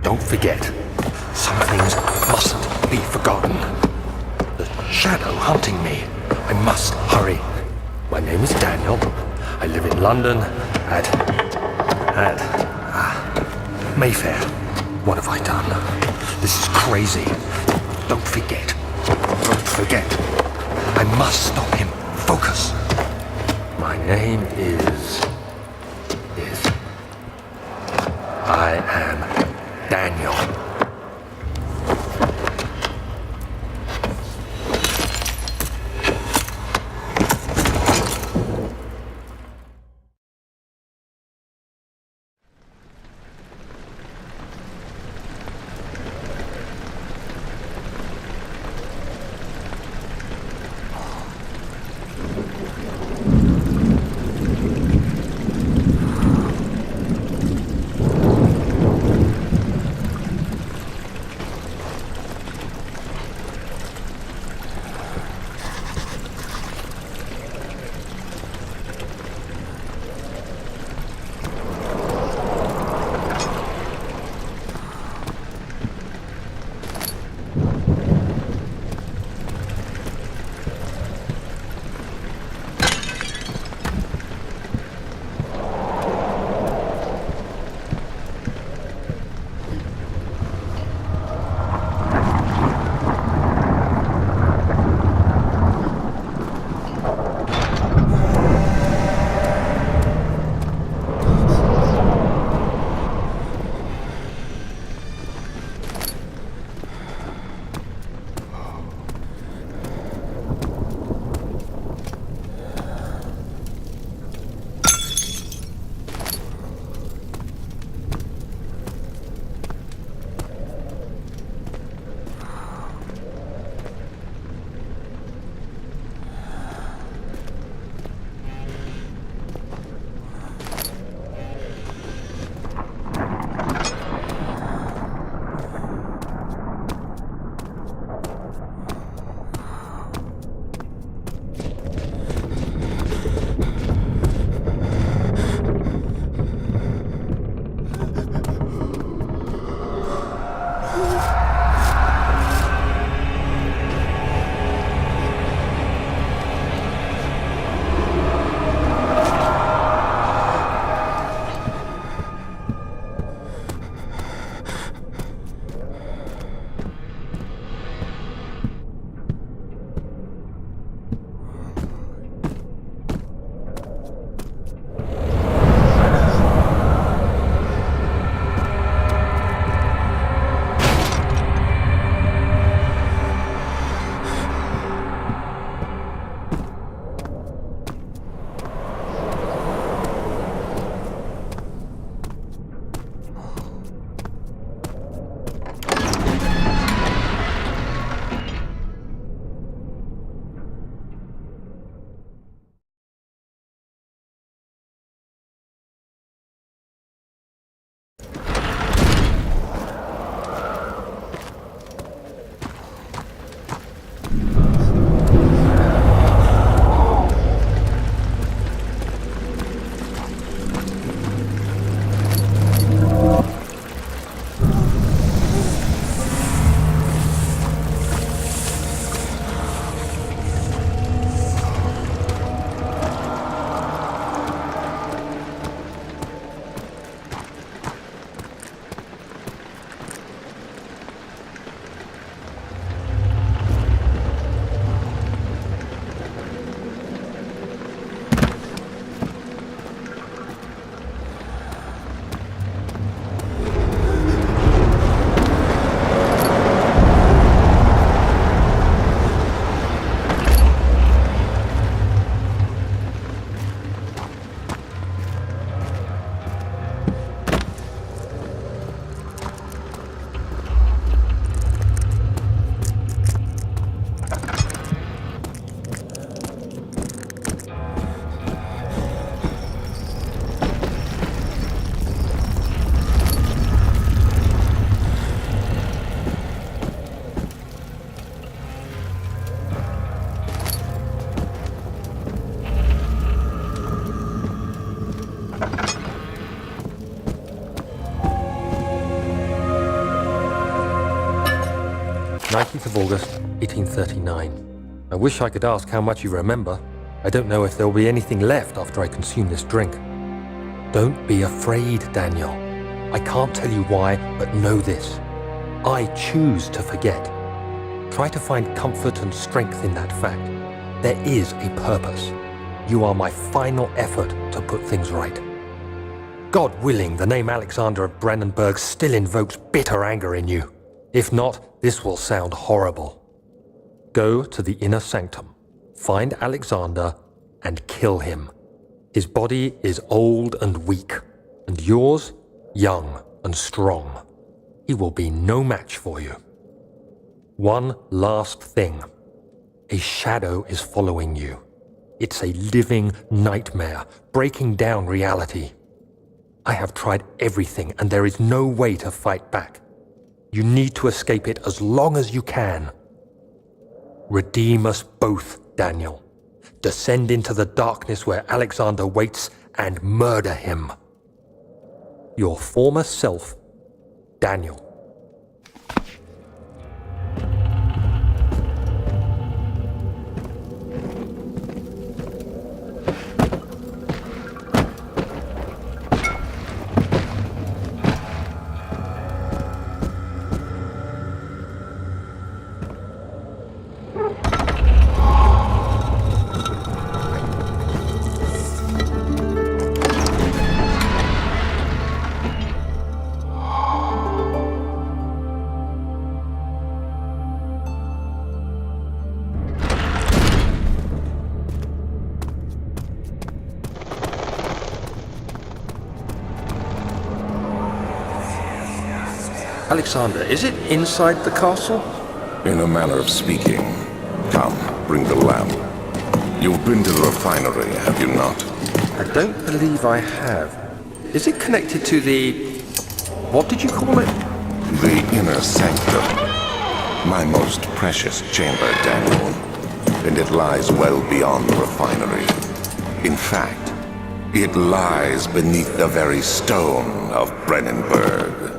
Don't forget. Some things mustn't be forgotten. The shadow hunting me. I must hurry. My name is Daniel. I live in London at Mayfair. What have I done? This is crazy. Don't forget. Don't forget. I must stop him. Focus. My name is... I am Daniel. 19th of August, 1839. I wish I could ask how much you remember. I don't know if there will be anything left after I consume this drink. Don't be afraid, Daniel. I can't tell you why, but know this. I choose to forget. Try to find comfort and strength in that fact. There is a purpose. You are my final effort to put things right. God willing, the name Alexander of Brandenburg still invokes bitter anger in you. If not, this will sound horrible. Go to the inner sanctum, find Alexander, and kill him. His body is old and weak, and yours, young and strong. He will be no match for you. One last thing. A shadow is following you. It's a living nightmare, breaking down reality. I have tried everything, and there is no way to fight back. You need to escape it as long as you can. Redeem us both, Daniel. Descend into the darkness where Alexander waits and murder him. Your former self, Daniel. Alexander, is it inside the castle? In a manner of speaking. Come, bring the lamp. You've been to the refinery, have you not? I don't believe I have. Is it connected to the... what did you call it? The inner sanctum. My most precious chamber, Daniel. And it lies well beyond the refinery. In fact, it lies beneath the very stone of Brandenburg.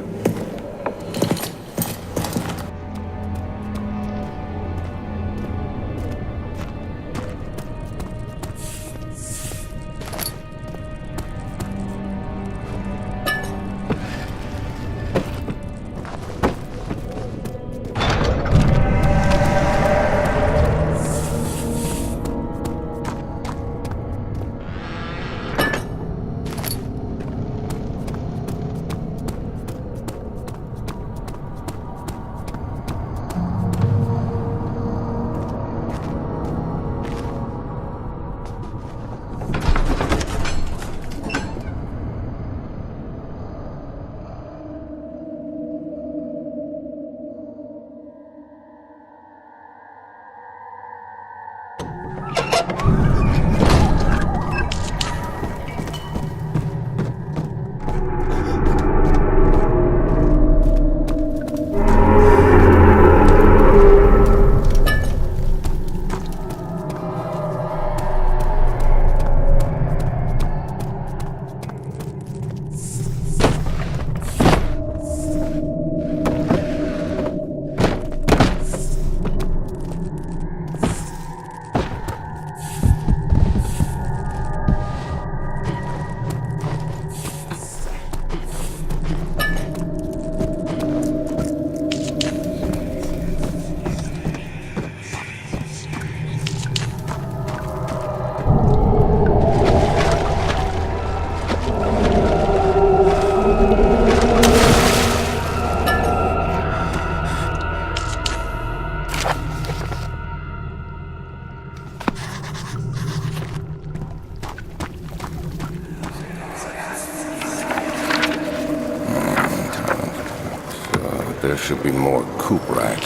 There should be more coop rack.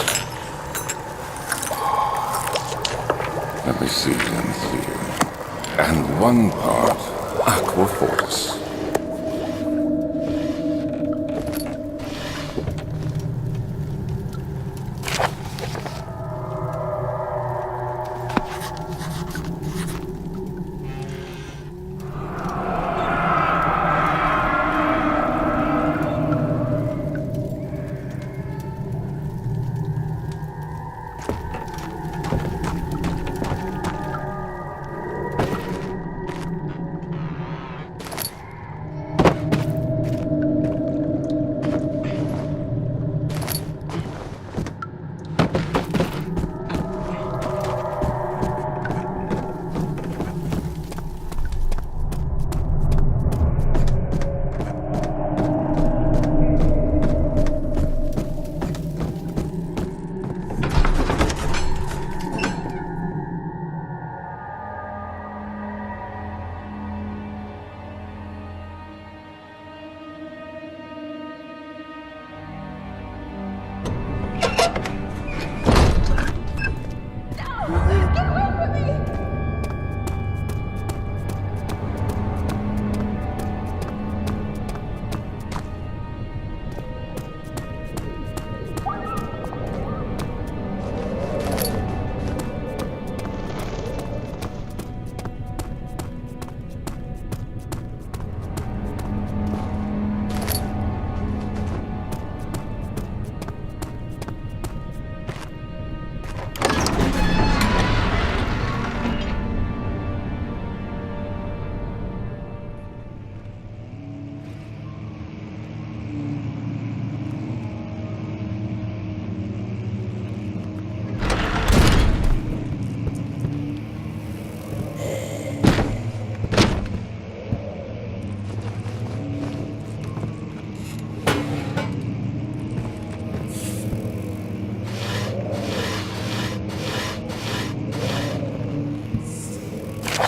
Let me see. And one part aqua fortis.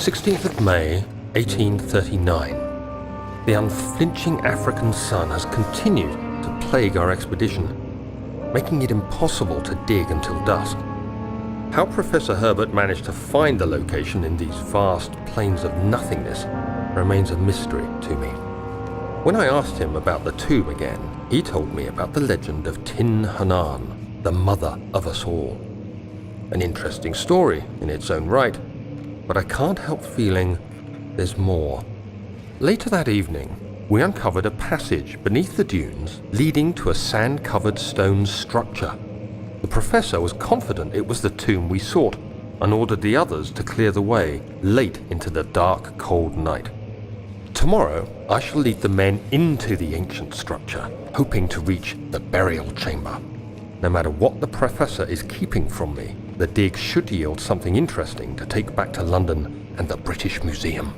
16th of May, 1839. The unflinching African sun has continued to plague our expedition, making it impossible to dig until dusk. How Professor Herbert managed to find the location in these vast plains of nothingness remains a mystery to me. When I asked him about the tomb again, he told me about the legend of Tin Hanan, the mother of us all. An interesting story in its own right, but I can't help feeling there's more. Later that evening, we uncovered a passage beneath the dunes leading to a sand-covered stone structure. The professor was confident it was the tomb we sought and ordered the others to clear the way late into the dark, cold night. Tomorrow, I shall lead the men into the ancient structure, hoping to reach the burial chamber. No matter what the professor is keeping from me, the dig should yield something interesting to take back to London and the British Museum.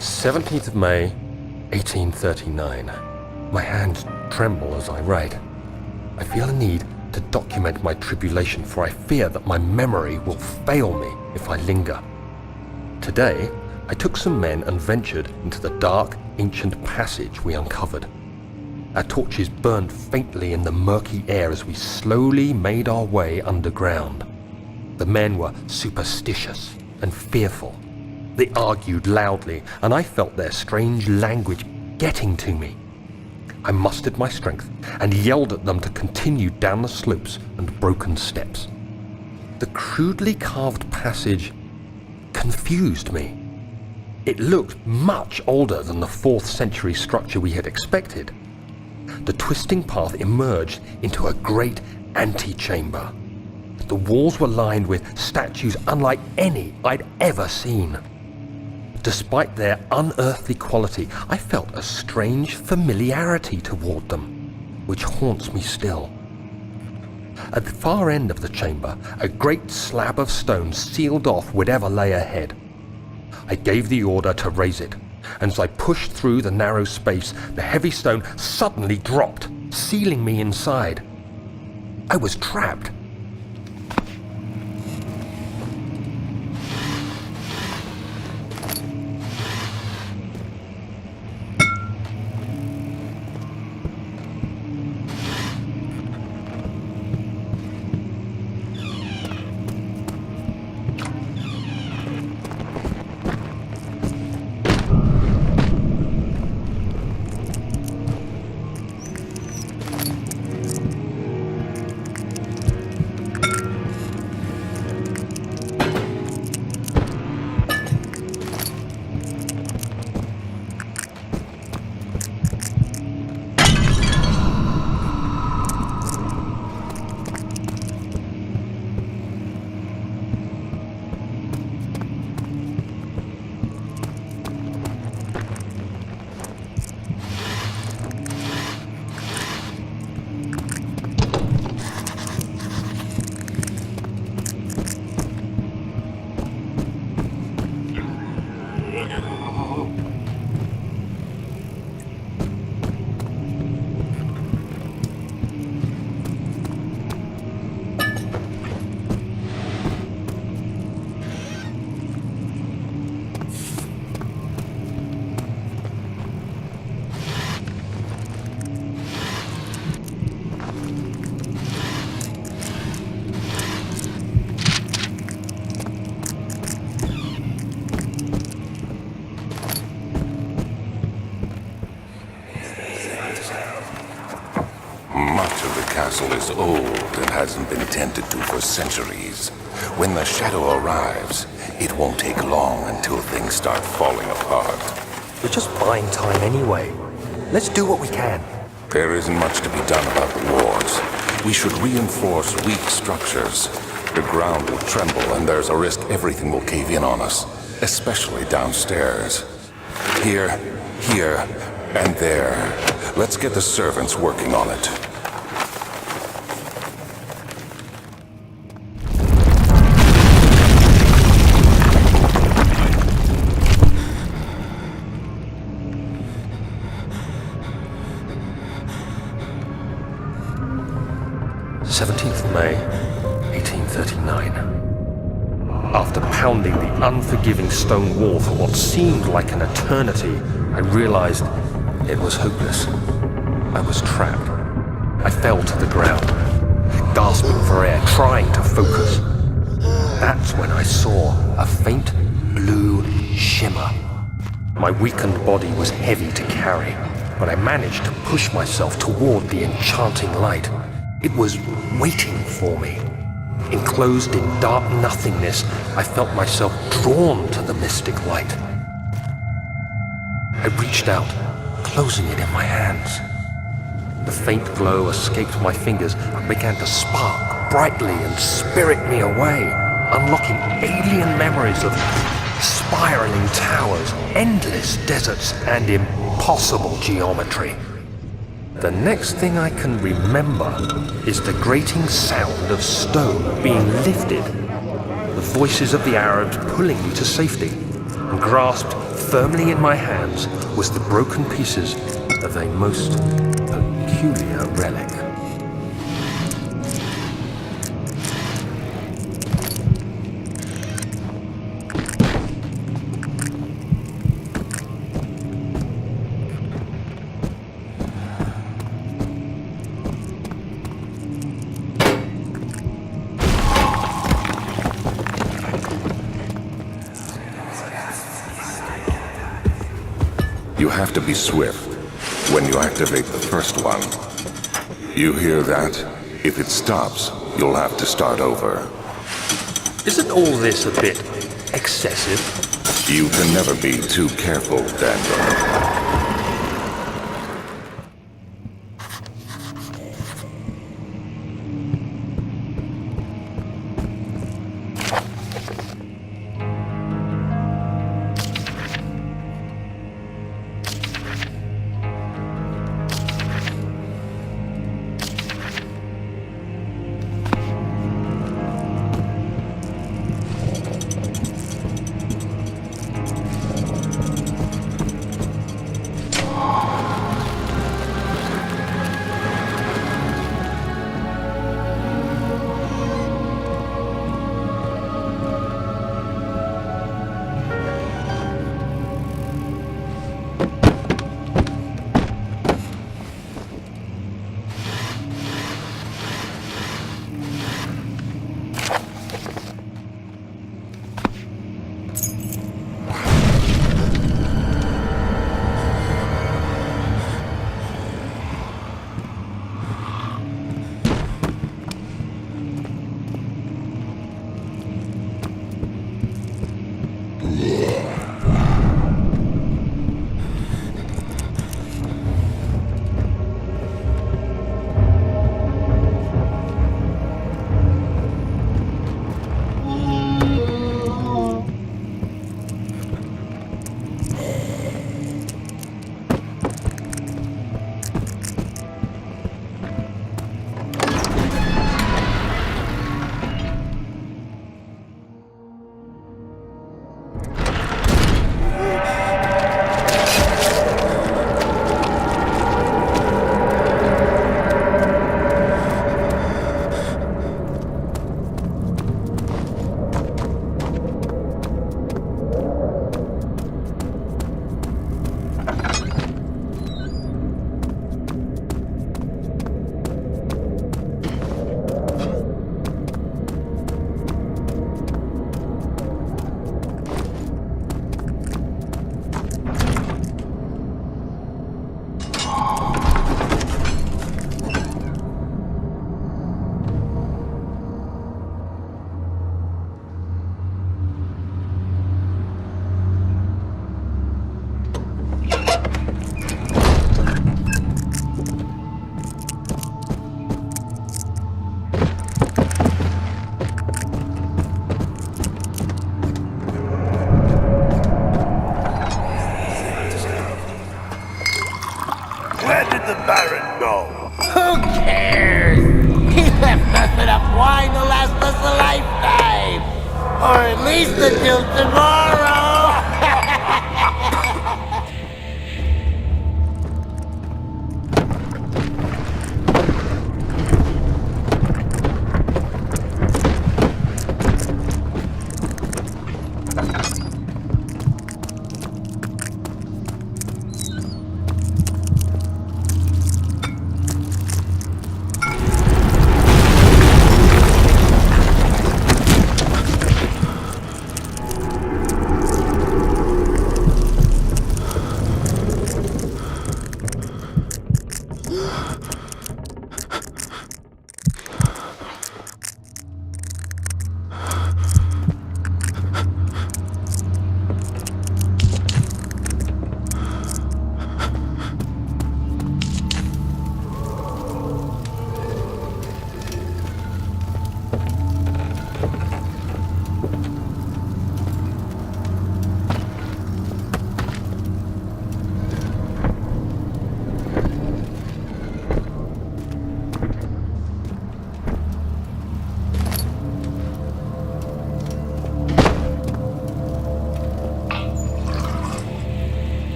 "17th of May, 1839. My hands tremble as I write. I feel a need to document my tribulation, for I fear that my memory will fail me if I linger. Today, I took some men and ventured into the dark, ancient passage we uncovered. Our torches burned faintly in the murky air as we slowly made our way underground. The men were superstitious and fearful. They argued loudly, and I felt their strange language getting to me. I mustered my strength and yelled at them to continue down the slopes and broken steps. The crudely carved passage confused me. It looked much older than the 4th century structure we had expected. The twisting path emerged into a great antechamber. The walls were lined with statues unlike any I'd ever seen. Despite their unearthly quality, I felt a strange familiarity toward them, which haunts me still. At the far end of the chamber, a great slab of stone sealed off whatever lay ahead. I gave the order to raise it, and as I pushed through the narrow space, the heavy stone suddenly dropped, sealing me inside. I was trapped. Much of the castle is old and hasn't been tended to for centuries. When the shadow arrives, it won't take long until things start falling apart. We're just buying time anyway. Let's do what we can. There isn't much to be done about the wars. We should reinforce weak structures. The ground will tremble and there's a risk everything will cave in on us, especially downstairs. Here, and there. Let's get the servants working on it. May 1839. After pounding the unforgiving stone wall for what seemed like an eternity, I realized it was hopeless. I was trapped. I fell to the ground, gasping for air, trying to focus. That's when I saw a faint blue shimmer. My weakened body was heavy to carry, but I managed to push myself toward the enchanting light. It was waiting for me. Enclosed in dark nothingness, I felt myself drawn to the mystic light. I reached out, closing it in my hands. The faint glow escaped my fingers and began to spark brightly and spirit me away, unlocking alien memories of spiraling towers, endless deserts, and impossible geometry. The next thing I can remember is the grating sound of stone being lifted, the voices of the Arabs pulling me to safety, and grasped firmly in my hands was the broken pieces of a most peculiar relic. You have to be swift when you activate the first one. You hear that? If it stops, you'll have to start over. Isn't all this a bit excessive? You can never be too careful, Daniel. Where did the Baron go? Who cares? He left us enough wine to last us a lifetime. Or at least until tomorrow.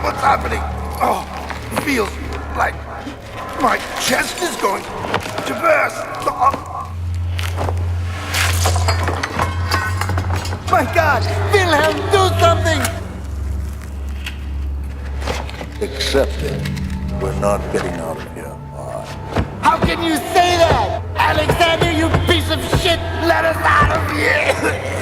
What's happening? Oh, it feels like my chest is going to burst. Oh. My God! Wilhelm, do something! Accept it. We're not getting out of here alive. How can you say that? Alexander, you piece of shit! Let us out of here!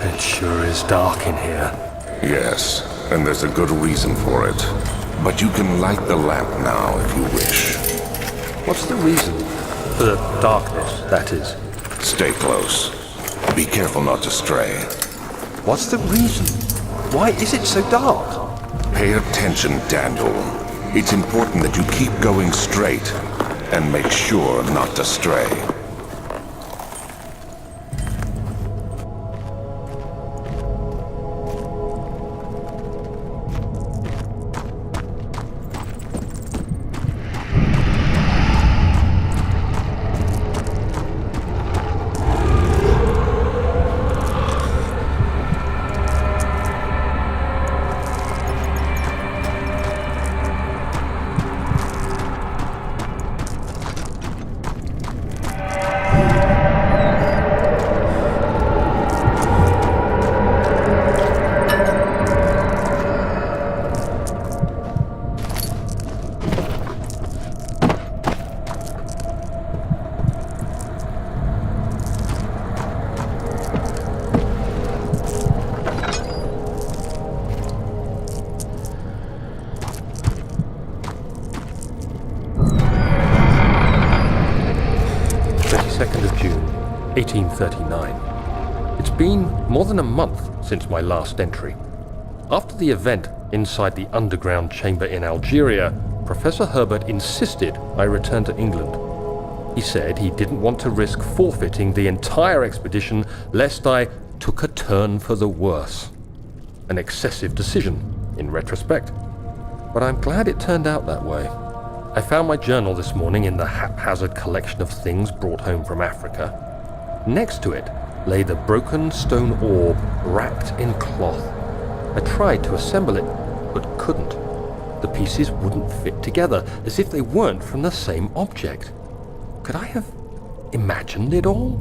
It sure is dark in here. Yes, and there's a good reason for it. But you can light the lamp now if you wish. What's the reason? For the darkness, that is. Stay close. Be careful not to stray. What's the reason? Why is it so dark? Pay attention, Daniel. It's important that you keep going straight and make sure not to stray. June 1839. It's been more than a month since my last entry. After the event inside the underground chamber in Algeria, Professor Herbert insisted I return to England. He said he didn't want to risk forfeiting the entire expedition lest I took a turn for the worse. An excessive decision, in retrospect. But I'm glad it turned out that way. I found my journal this morning in the haphazard collection of things brought home from Africa. Next to it lay the broken stone orb wrapped in cloth. I tried to assemble it, but couldn't. The pieces wouldn't fit together, as if they weren't from the same object. Could I have imagined it all?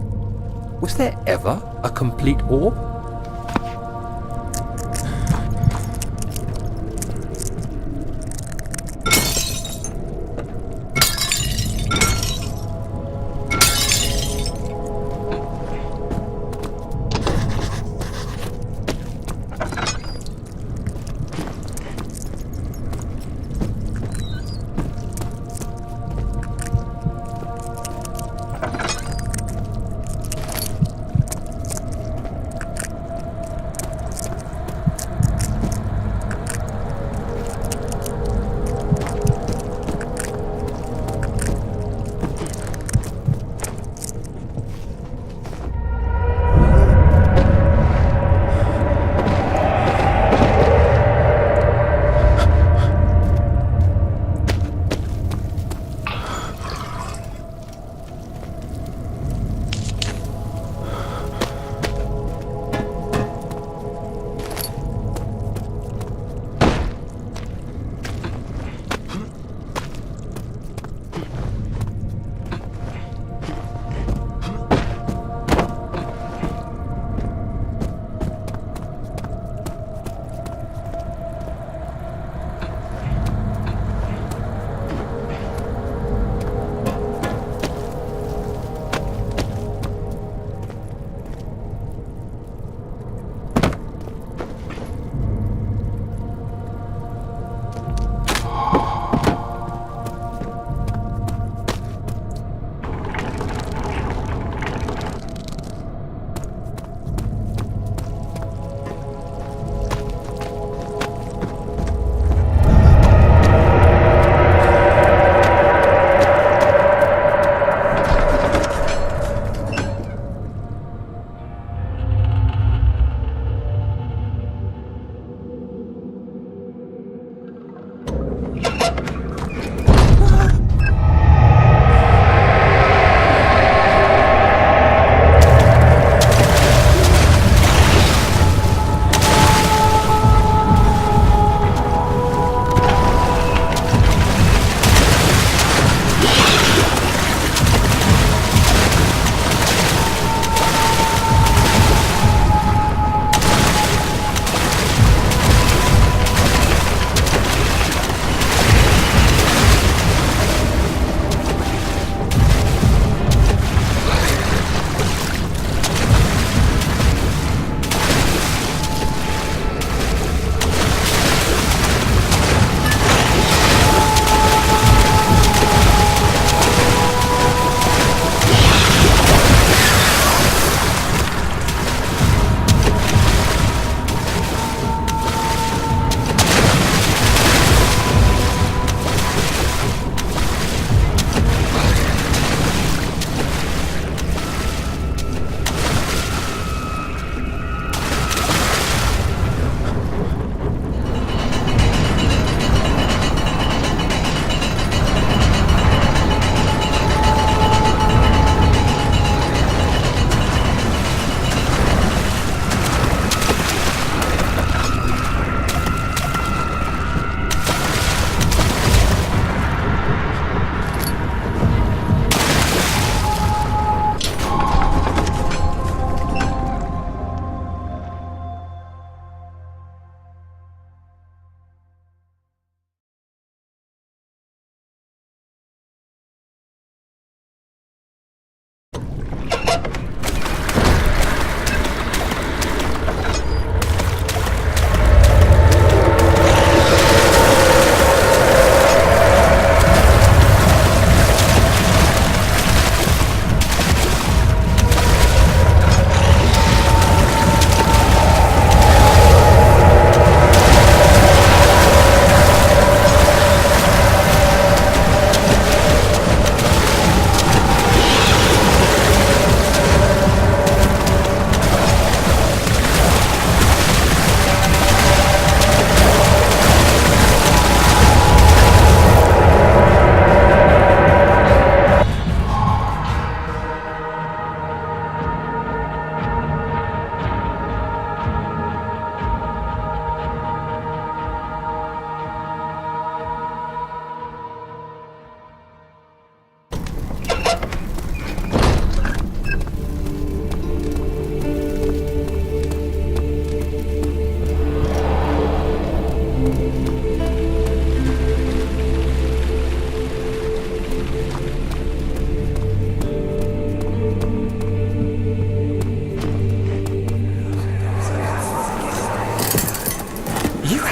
Was there ever a complete orb?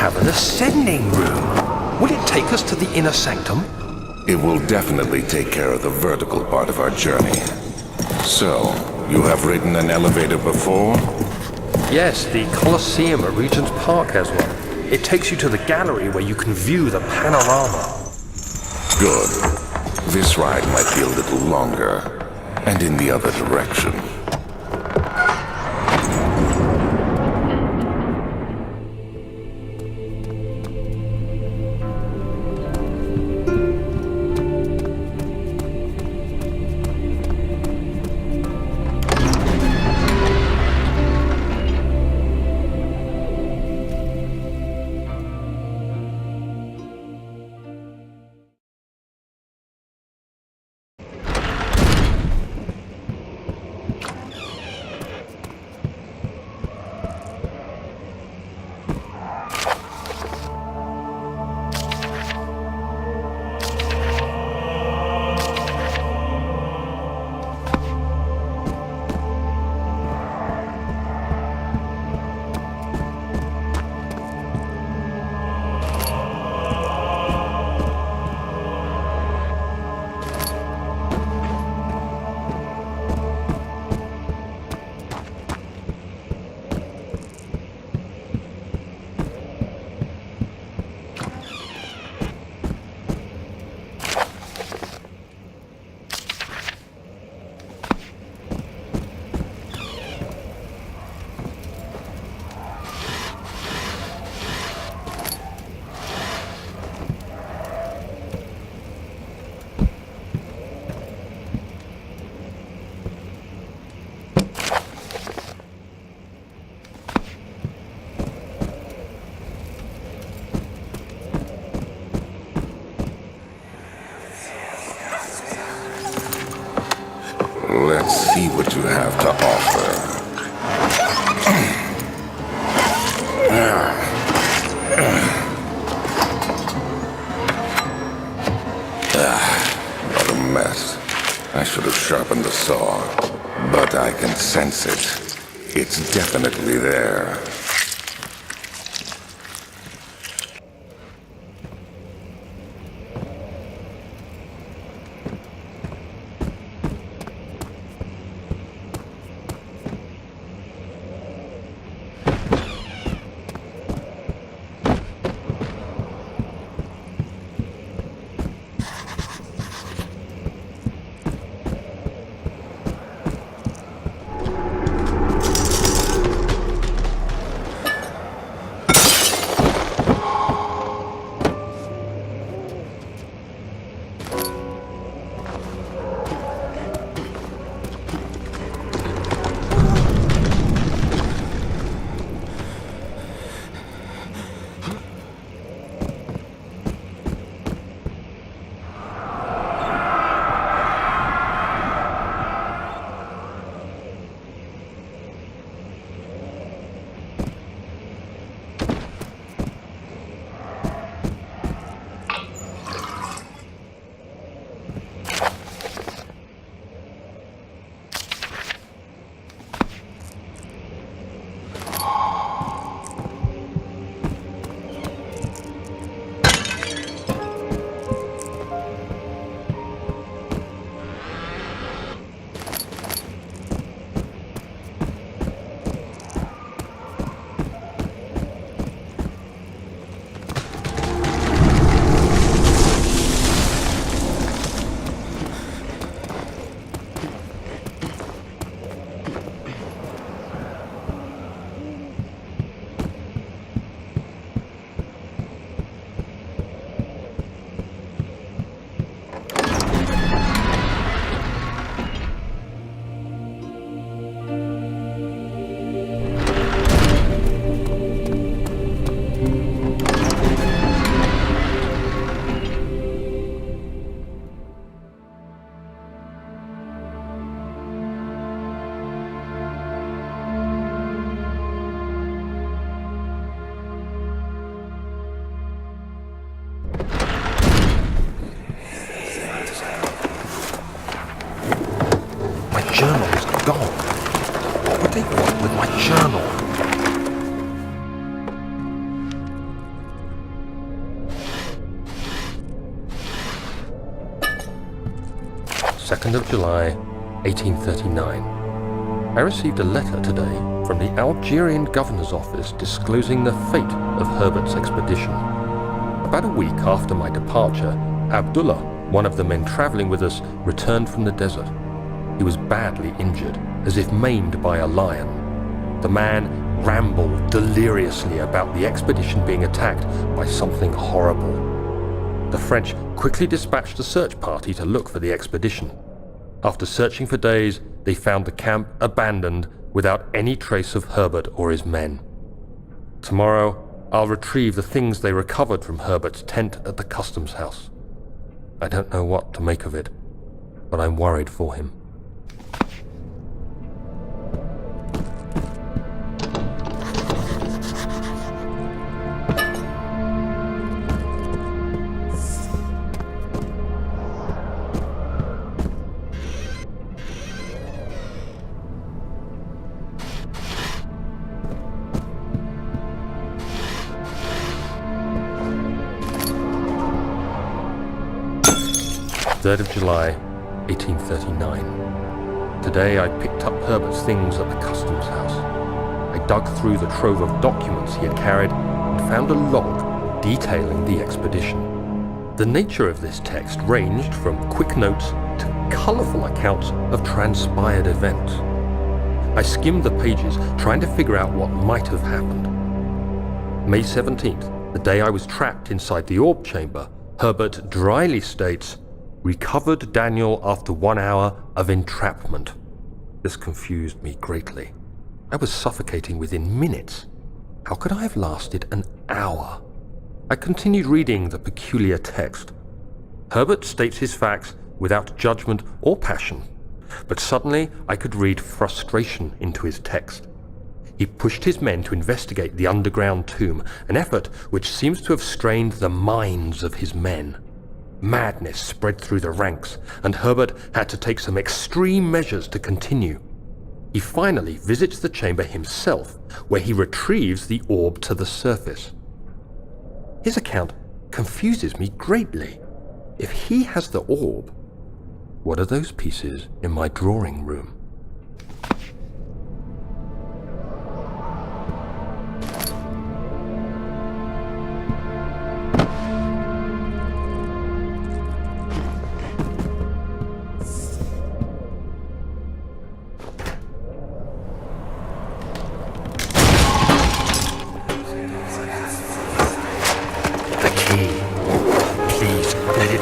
have an ascending room. Will it take us to the inner sanctum? It will definitely take care of the vertical part of our journey. So, you have ridden an elevator before? Yes, the Colosseum at Regent's Park has one. It takes you to the gallery where you can view the panorama. Good. This ride might be a little longer, and in the other direction. Let's see what you have to offer. What a mess. I should have sharpened the saw, but I can sense it. It's definitely there. journal is gone. What would they want with my journal? 2nd of July, 1839. I received a letter today from the Algerian governor's office disclosing the fate of Herbert's expedition. About a week after my departure, Abdullah, one of the men traveling with us, returned from the desert. He was badly injured, as if maimed by a lion. The man rambled deliriously about the expedition being attacked by something horrible. The French quickly dispatched a search party to look for the expedition. After searching for days, they found the camp abandoned without any trace of Herbert or his men. Tomorrow, I'll retrieve the things they recovered from Herbert's tent at the customs house. I don't know what to make of it, but I'm worried for him. July 1839. Today I picked up Herbert's things at the customs house. I dug through the trove of documents he had carried and found a log detailing the expedition. The nature of this text ranged from quick notes to colourful accounts of transpired events. I skimmed the pages, trying to figure out what might have happened. May 17th, the day I was trapped inside the orb chamber, Herbert dryly states, "Recovered Daniel after 1 hour of entrapment." This confused me greatly. I was suffocating within minutes. How could I have lasted an hour? I continued reading the peculiar text. Herbert states his facts without judgment or passion, but suddenly I could read frustration into his text. He pushed his men to investigate the underground tomb, an effort which seems to have strained the minds of his men. Madness spread through the ranks, and Herbert had to take some extreme measures to continue. He finally visits the chamber himself, where he retrieves the orb to the surface. His account confuses me greatly. If he has the orb, what are those pieces in my drawing room?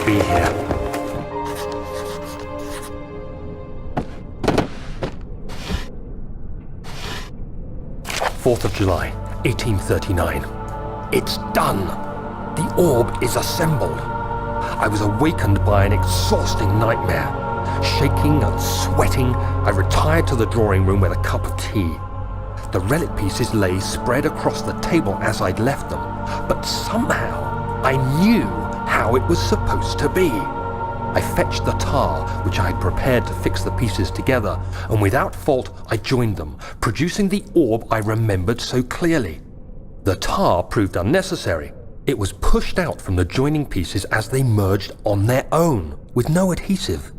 Be here. 4th of July, 1839. It's done! The orb is assembled. I was awakened by an exhausting nightmare. Shaking and sweating, I retired to the drawing room with a cup of tea. The relic pieces lay spread across the table as I'd left them, but somehow I knew how it was supposed to be. I fetched the tar, which I had prepared to fix the pieces together, and without fault I joined them, producing the orb I remembered so clearly. The tar proved unnecessary. It was pushed out from the joining pieces as they merged on their own, with no adhesive.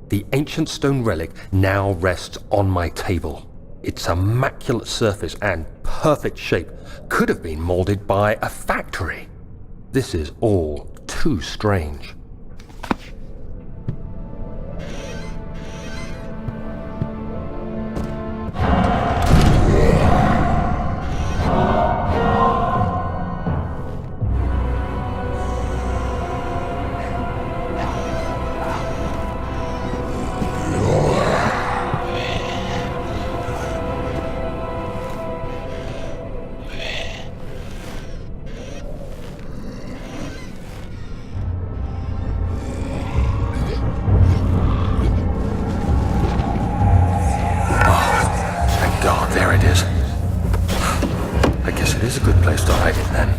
The ancient stone relic now rests on my table. Its immaculate surface and perfect shape could have been molded by a factory. This is all too strange. There it is. I guess it is a good place to hide it then.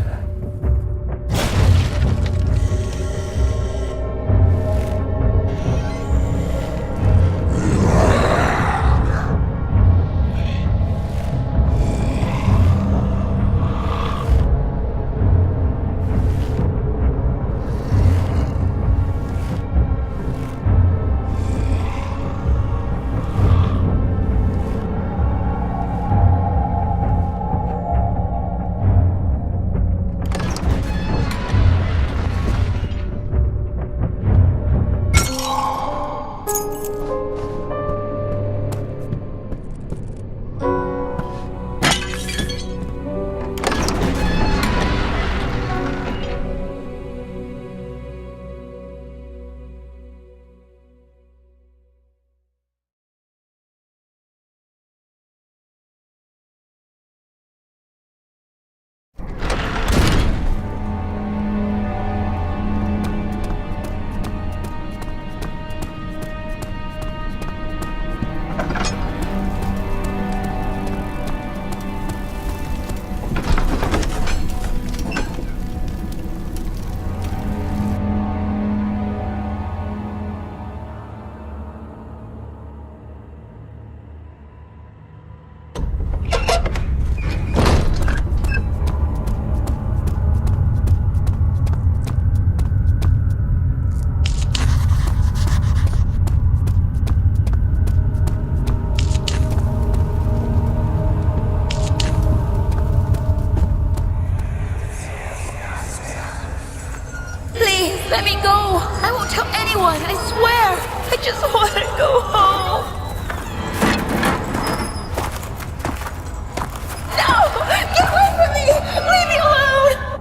Let me go. I won't tell anyone, I swear. I just want to go home. No! Get away from me! Leave me alone!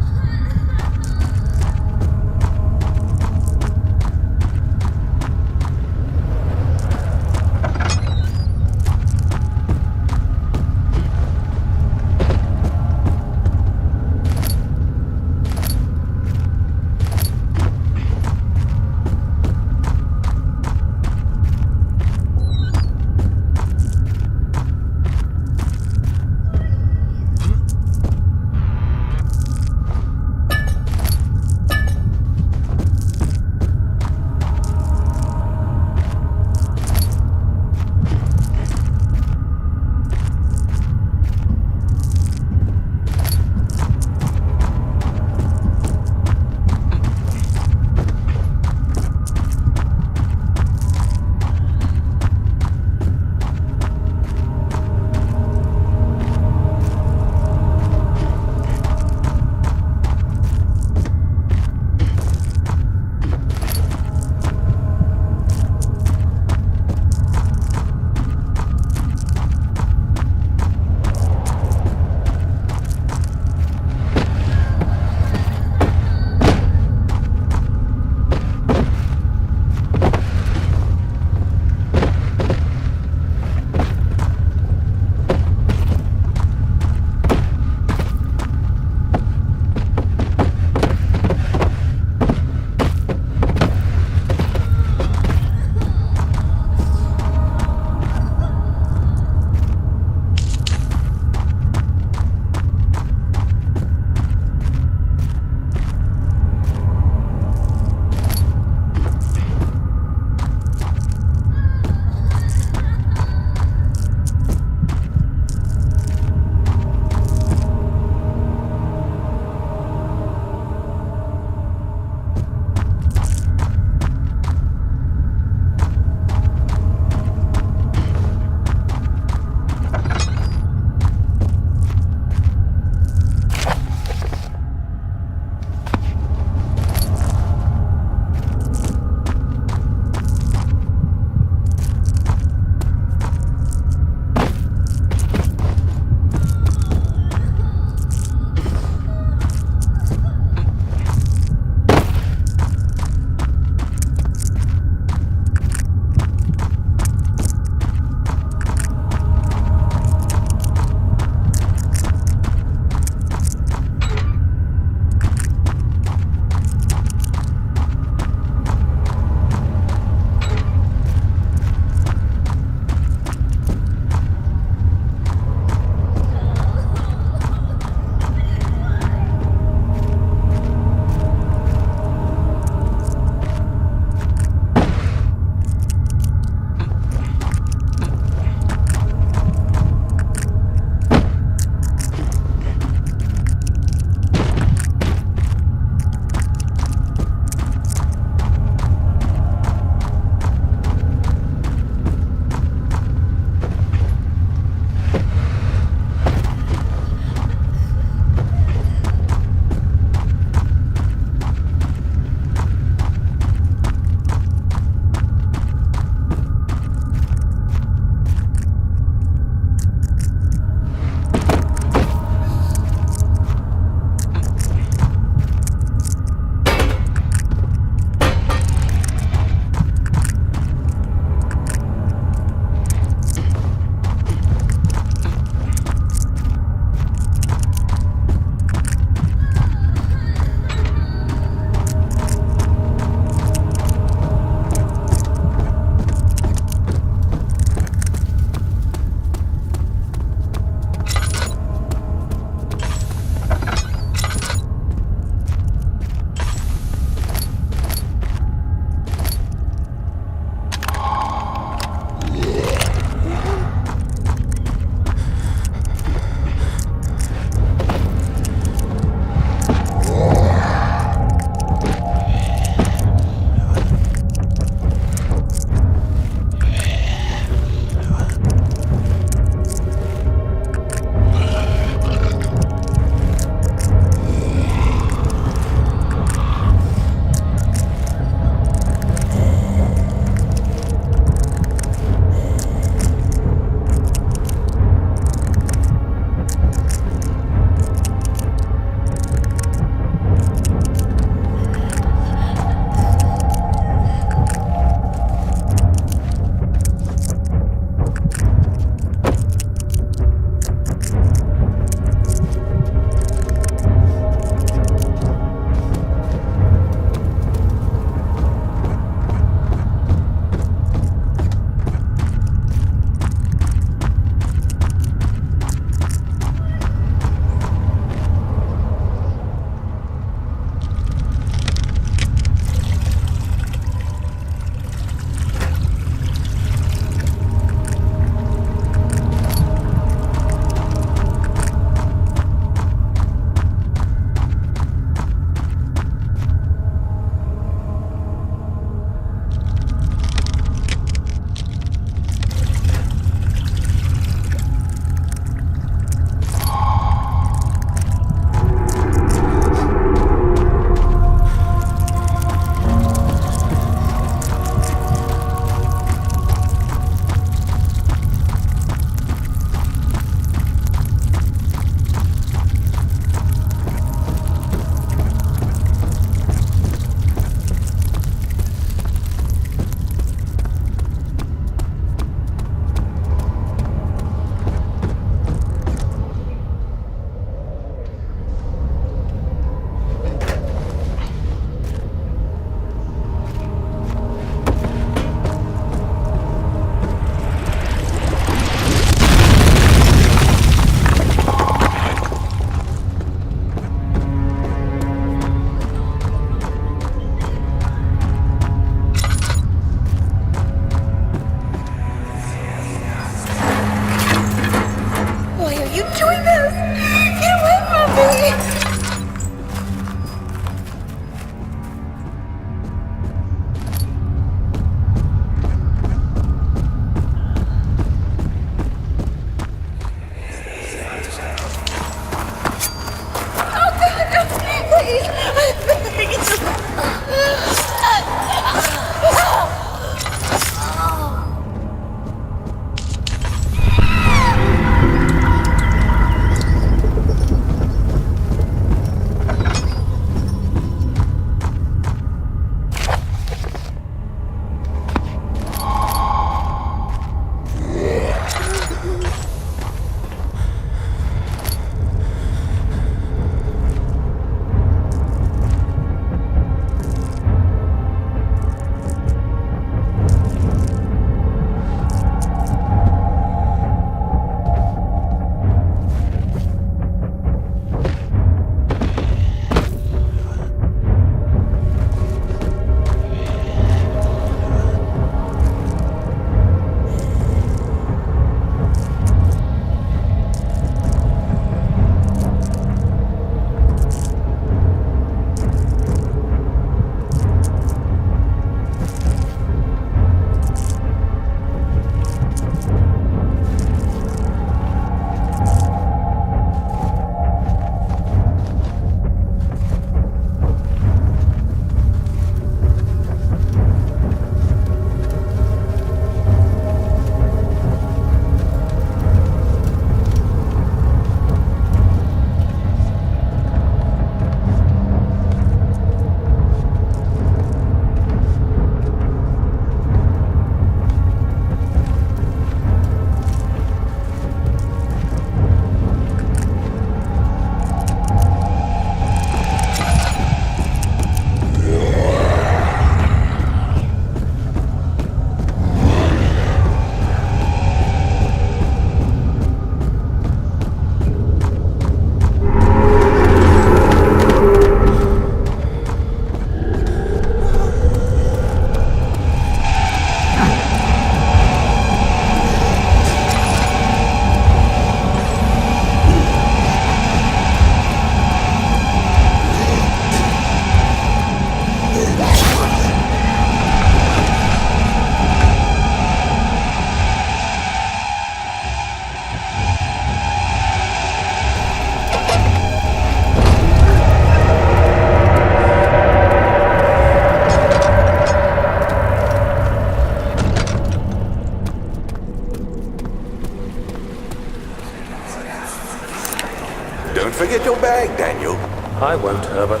forget your bag, Daniel. I won't, Herbert.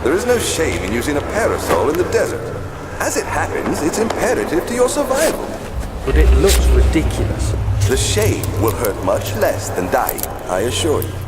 There is no shame in using a parasol in the desert. As it happens, it's imperative to your survival. But it looks ridiculous. The shame will hurt much less than dying, I assure you.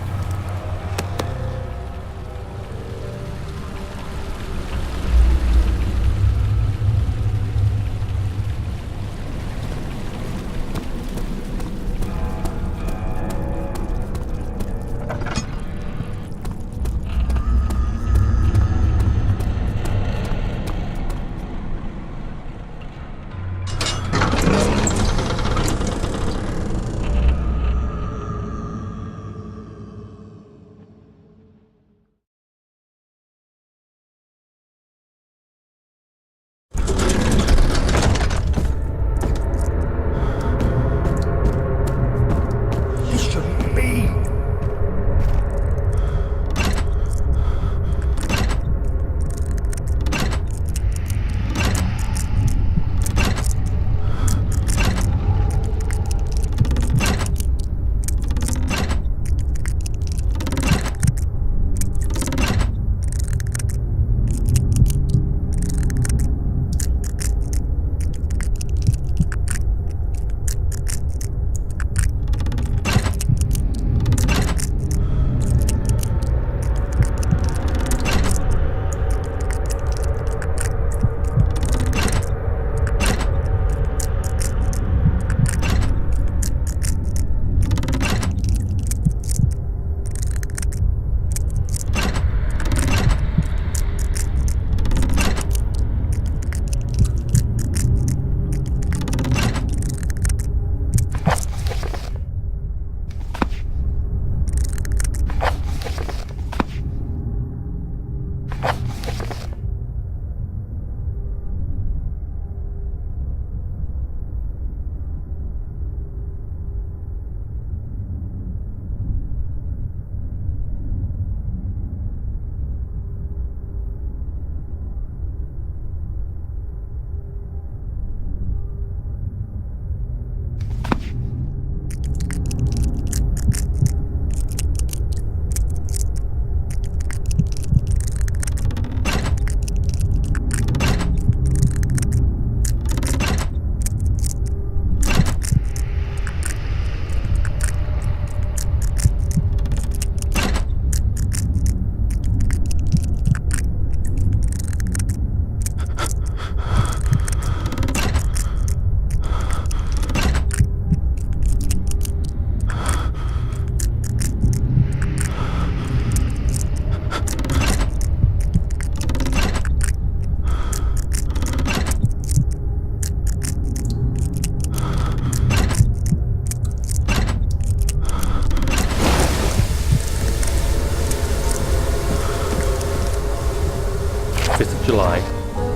July,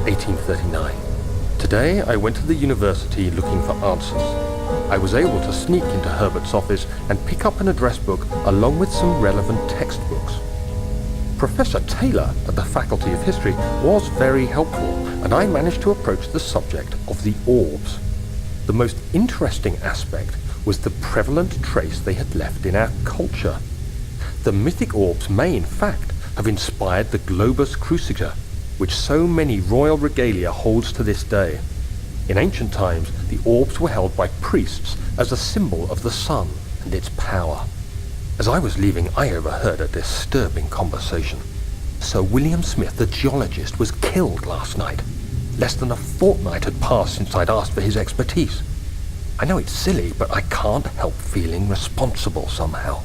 1839. Today I went to the university looking for answers. I was able to sneak into Herbert's office and pick up an address book along with some relevant textbooks. Professor Taylor at the Faculty of History was very helpful, and I managed to approach the subject of the orbs. The most interesting aspect was the prevalent trace they had left in our culture. The mythic orbs may, in fact, have inspired the globus cruciger, which so many royal regalia holds to this day. In ancient times, the orbs were held by priests as a symbol of the sun and its power. As I was leaving, I overheard a disturbing conversation. Sir William Smith, the geologist, was killed last night. Less than a fortnight had passed since I'd asked for his expertise. I know it's silly, but I can't help feeling responsible somehow.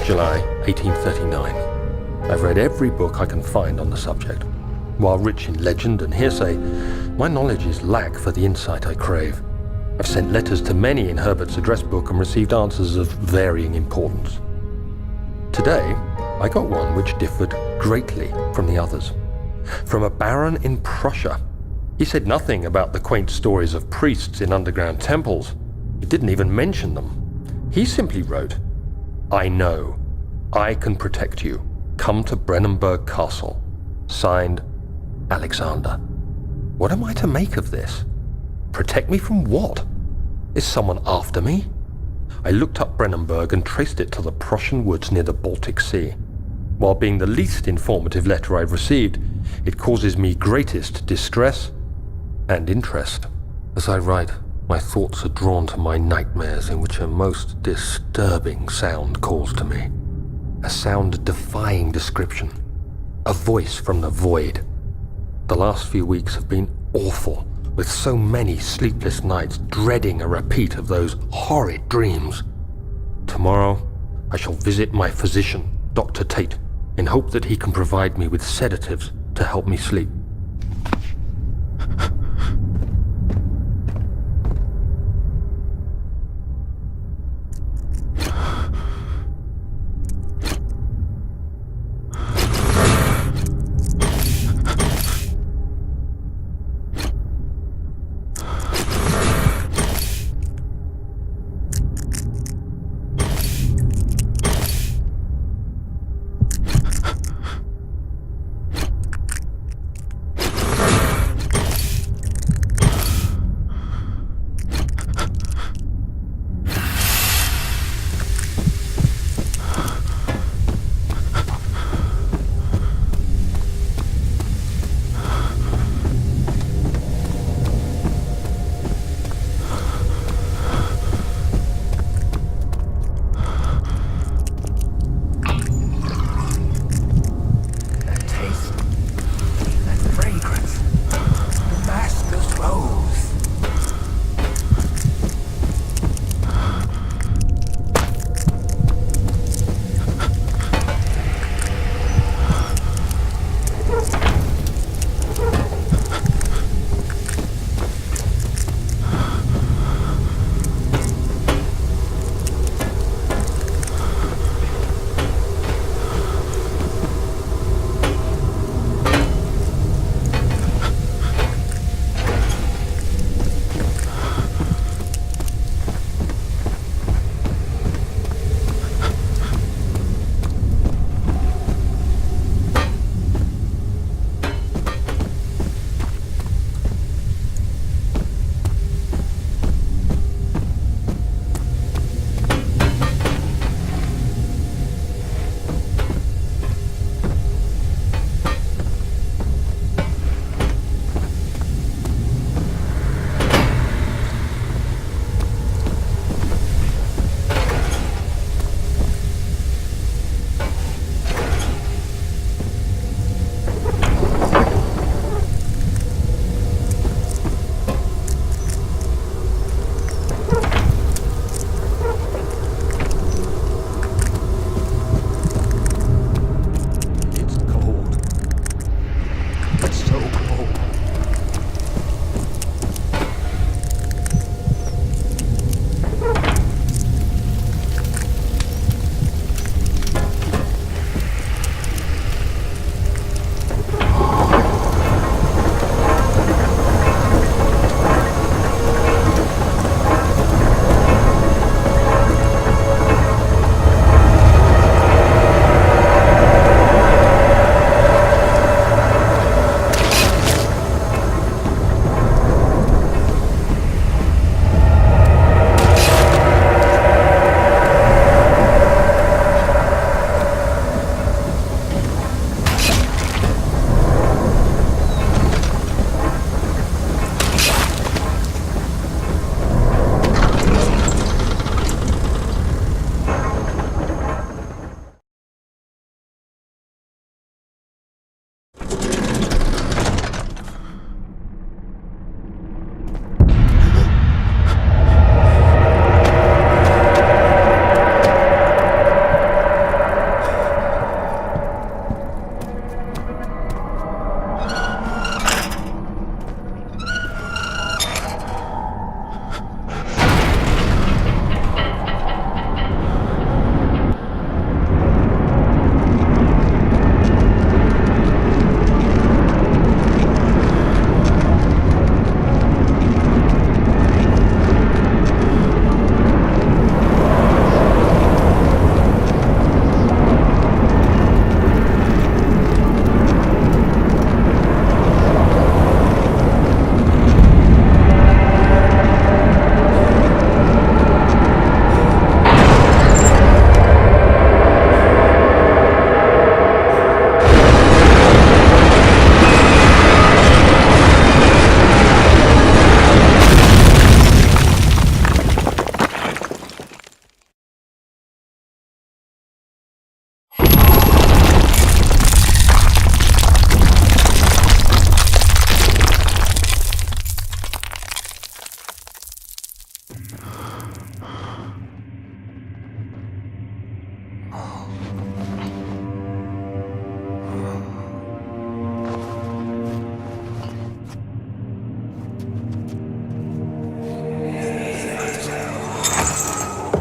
July 1839. I've read every book I can find on the subject. While rich in legend and hearsay, my knowledge is lack for the insight I crave. I've sent letters to many in Herbert's address book and received answers of varying importance. Today, I got one which differed greatly from the others. From a baron in Prussia. He said nothing about the quaint stories of priests in underground temples. He didn't even mention them. He simply wrote, "I know. I can protect you. Come to Brennenburg Castle. Signed, Alexander." What am I to make of this? Protect me from what? Is someone after me? I looked up Brennenburg and traced it to the Prussian woods near the Baltic Sea. While being the least informative letter I've received, it causes me greatest distress and interest. As I write, my thoughts are drawn to my nightmares in which a most disturbing sound calls to me. A sound defying description. A voice from the void. The last few weeks have been awful, with so many sleepless nights dreading a repeat of those horrid dreams. Tomorrow, I shall visit my physician, Dr. Tate, in hope that he can provide me with sedatives to help me sleep.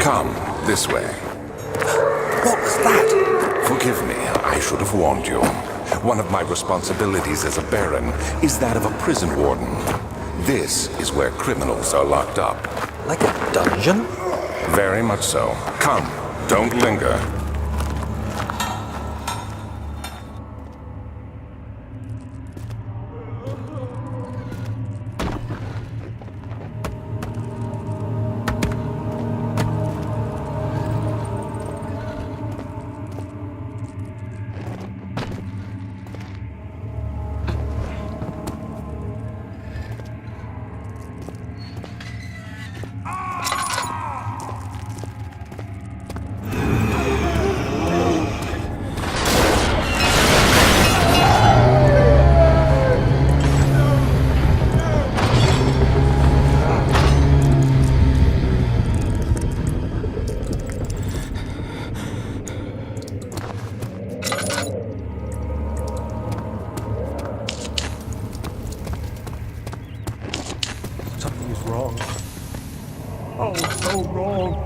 Come, this way. What was that? Forgive me, I should have warned you. One of my responsibilities as a Baron is that of a prison warden. This is where criminals are locked up. Like a dungeon? Very much so. Come, don't linger. Something is wrong. Oh, so wrong.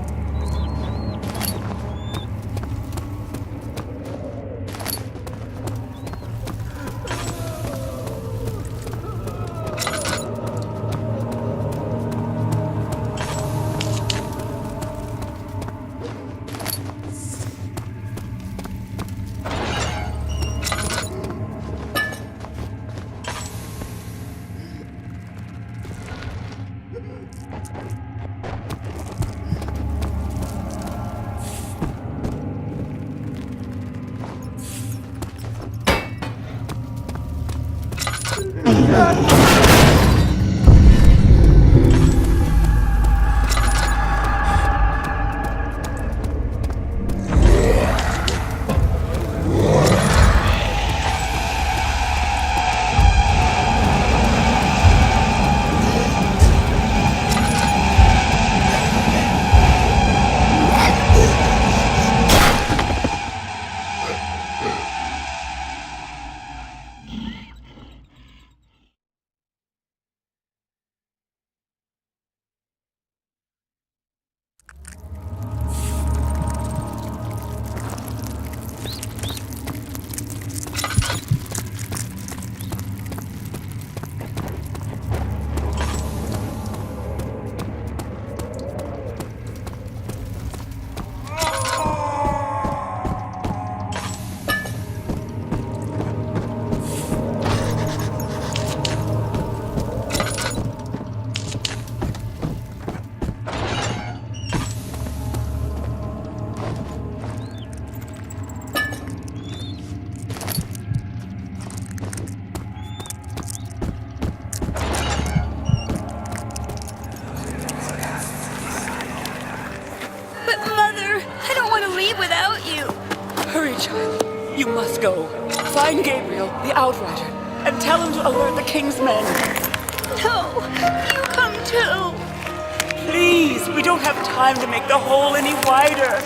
Without you. Hurry, child. You must go. Find Gabriel, the Outrider, and tell him to alert the King's men. No, you come too. Please, we don't have time to make the hole any wider.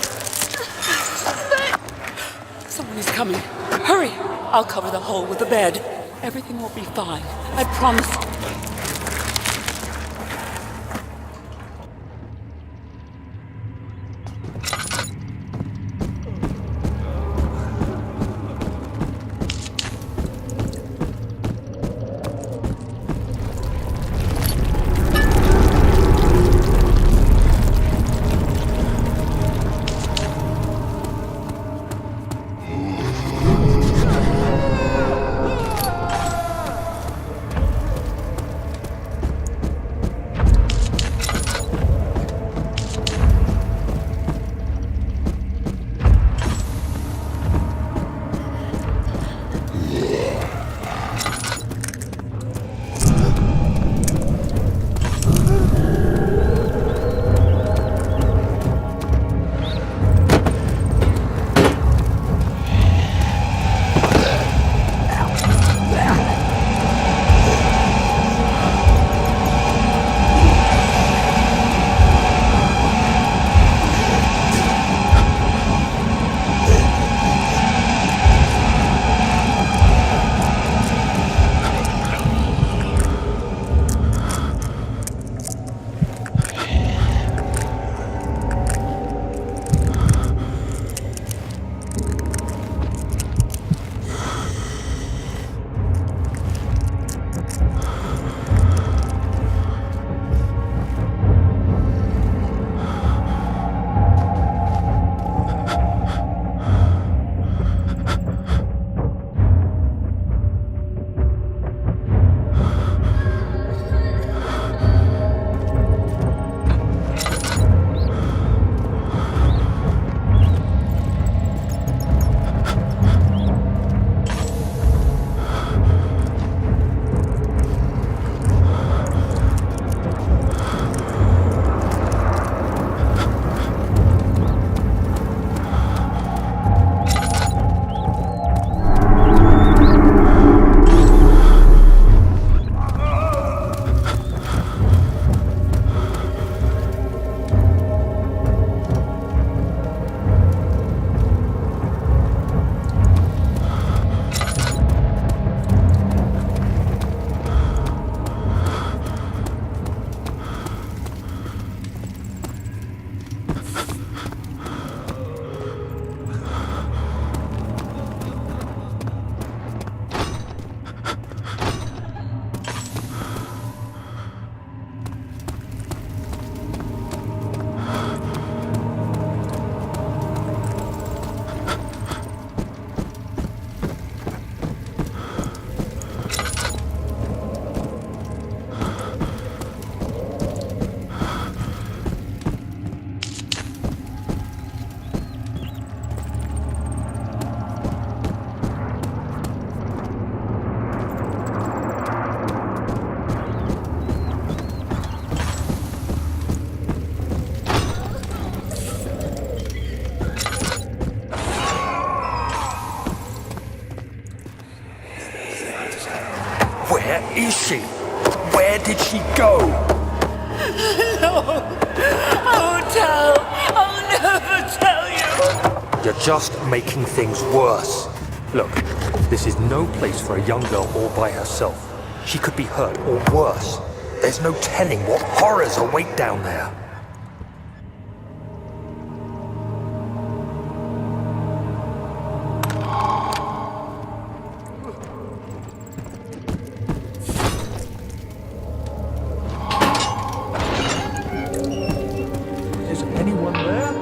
But... Someone is coming. Hurry. I'll cover the hole with the bed. Everything will be fine. I promise. Where did she go? No. I won't tell. I'll never tell you. You're just making things worse. Look, this is no place for a young girl all by herself. She could be hurt or worse. There's no telling what horrors await down there. Is anyone there?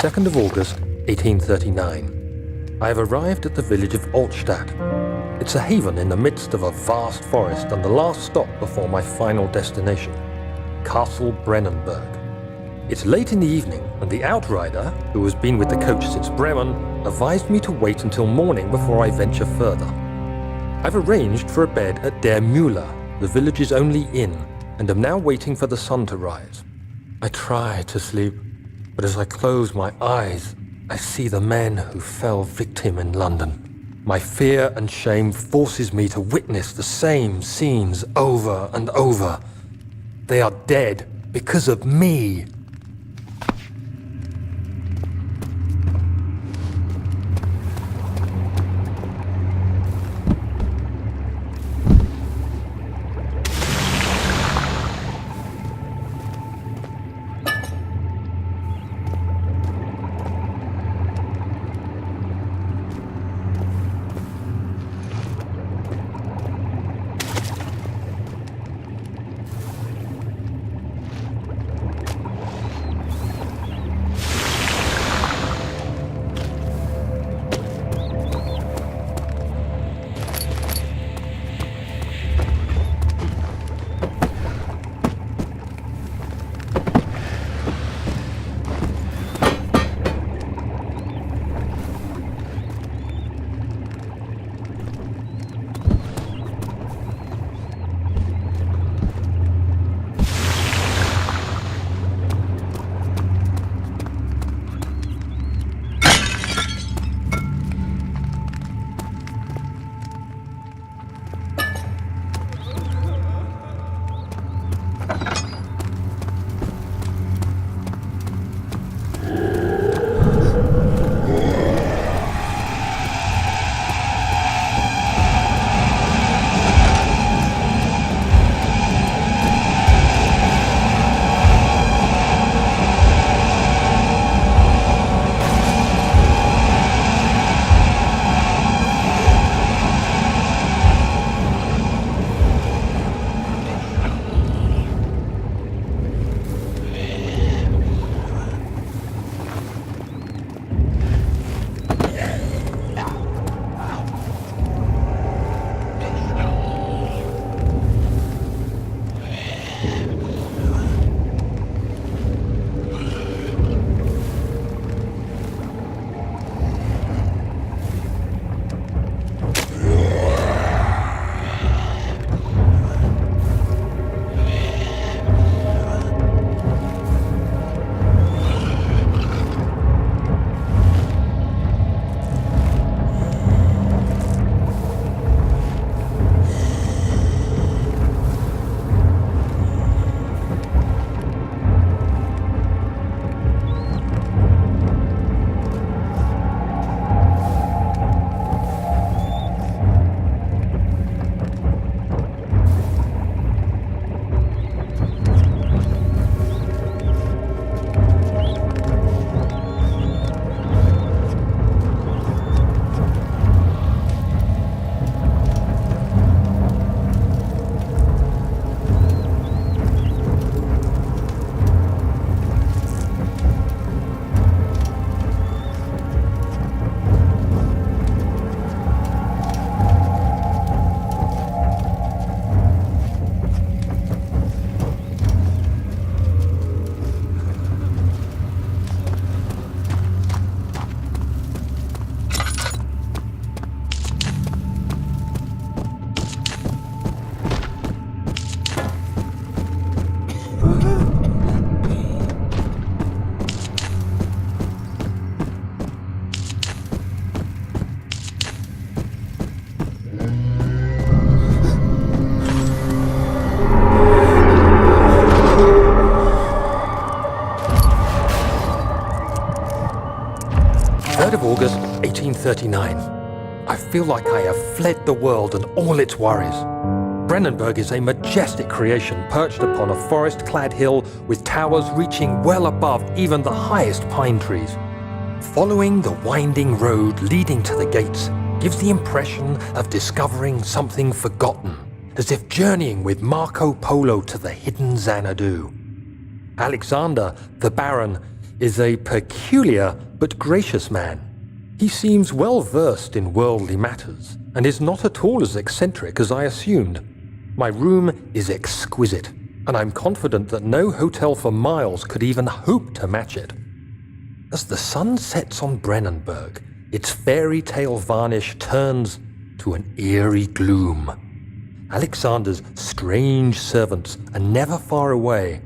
Second of August, 1839. I have arrived at the village of Altstadt. It's a haven in the midst of a vast forest and the last stop before my final destination, Castle Brennenburg. It's late in the evening, and the outrider, who has been with the coach since Bremen, advised me to wait until morning before I venture further. I've arranged for a bed at Der Müller, the village's only inn, and am now waiting for the sun to rise. I try to sleep, but as I close my eyes, I see the men who fell victim in London. My fear and shame forces me to witness the same scenes over and over. They are dead because of me. August, 1839. I feel like I have fled the world and all its worries. Brennenburg is a majestic creation perched upon a forest-clad hill with towers reaching well above even the highest pine trees. Following the winding road leading to the gates gives the impression of discovering something forgotten, as if journeying with Marco Polo to the hidden Xanadu. Alexander, the Baron, is a peculiar but gracious man. He seems well versed in worldly matters and is not at all as eccentric as I assumed. My room is exquisite, and I'm confident that no hotel for miles could even hope to match it. As the sun sets on Brennenburg, its fairy tale varnish turns to an eerie gloom. Alexander's strange servants are never far away.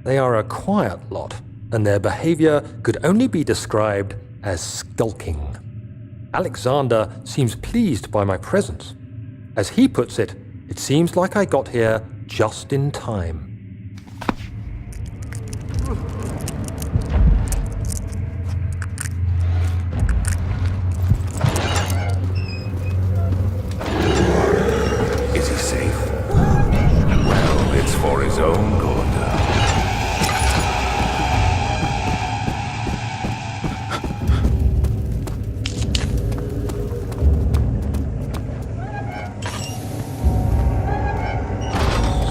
They are a quiet lot, and their behavior could only be described as skulking. Alexander seems pleased by my presence. As he puts it, it seems like I got here just in time. Is he safe? Well, it's for his own good.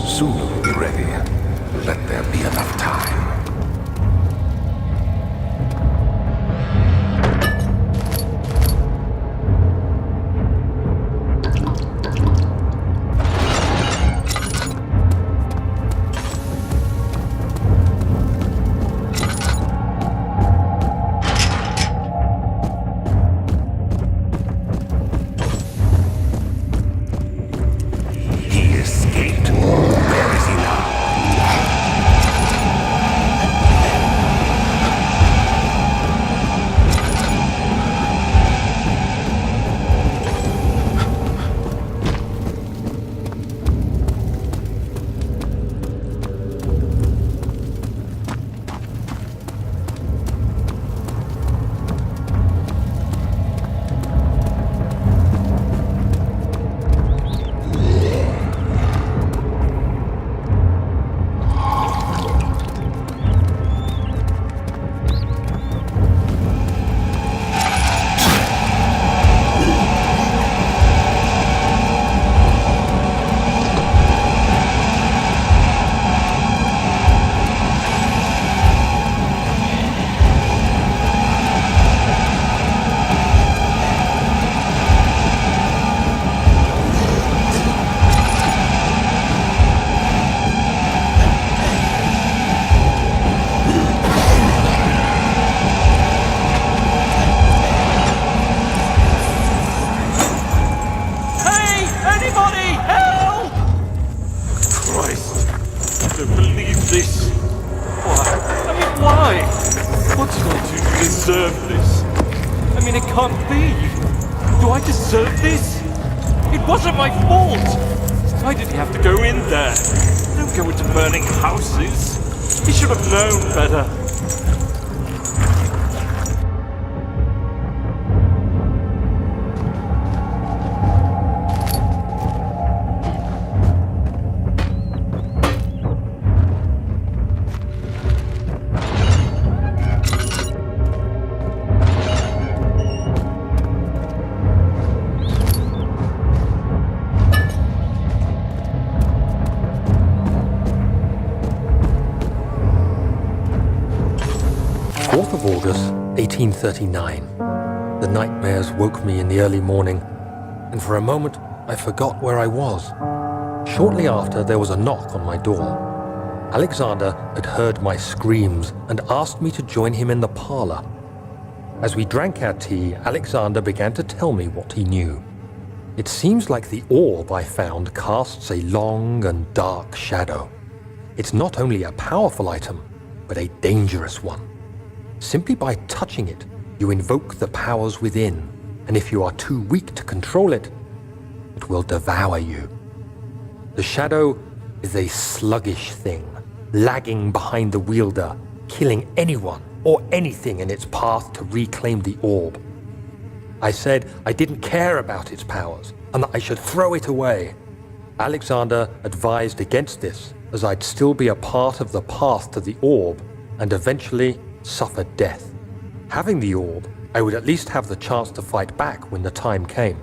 Soon we'll be ready. Let there be enough time. He escaped. Where is he now? deserve this. I mean, it can't be. Do I deserve this? It wasn't my fault. Why did he have to go in there? Don't go into burning houses. He should have known better. August 1839. The nightmares woke me in the early morning, and for a moment I forgot where I was. Shortly after, there was a knock on my door. Alexander had heard my screams and asked me to join him in the parlor. As we drank our tea, Alexander began to tell me what he knew. It seems like the orb I found casts a long and dark shadow. It's not only a powerful item, but a dangerous one. Simply by touching it, you invoke the powers within, and if you are too weak to control it, it will devour you. The shadow is a sluggish thing, lagging behind the wielder, killing anyone or anything in its path to reclaim the orb. I said I didn't care about its powers and that I should throw it away. Alexander advised against this, as I'd still be a part of the path to the orb and eventually suffer death. Having the orb, I would at least have the chance to fight back when the time came.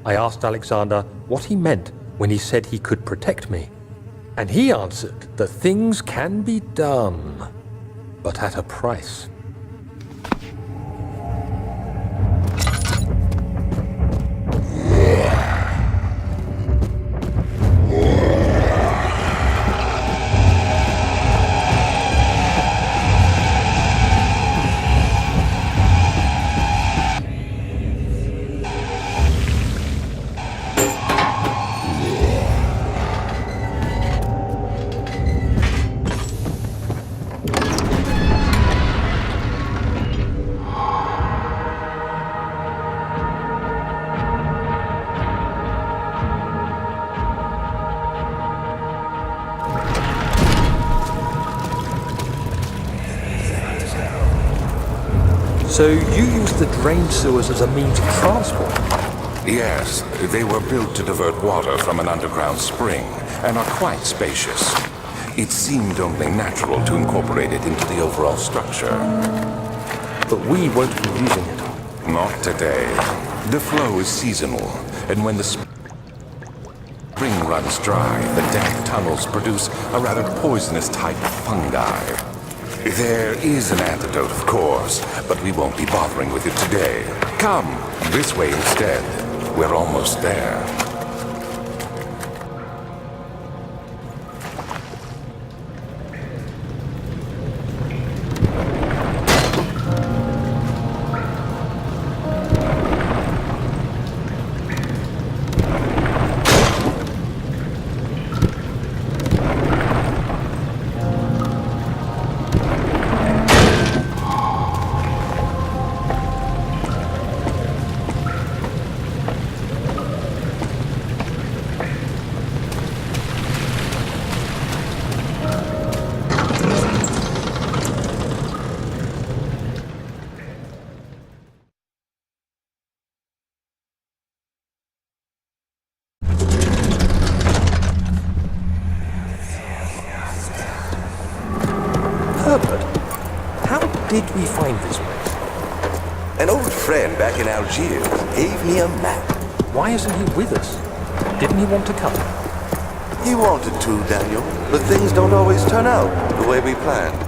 I asked Alexander what he meant when he said he could protect me, and he answered that things can be done, but at a price. So you used the drain sewers as a means of transport? Yes, they were built to divert water from an underground spring and are quite spacious. It seemed only natural to incorporate it into the overall structure. But we won't be using it. Not today. The flow is seasonal, and when the spring runs dry, the damp tunnels produce a rather poisonous type of fungi. There is an antidote, of course, but we won't be bothering with it today. Come, this way instead. We're almost there. How did we find this place? An old friend back in Algiers gave me a map. Why isn't he with us? Didn't he want to come? He wanted to, Daniel, but things don't always turn out the way we planned.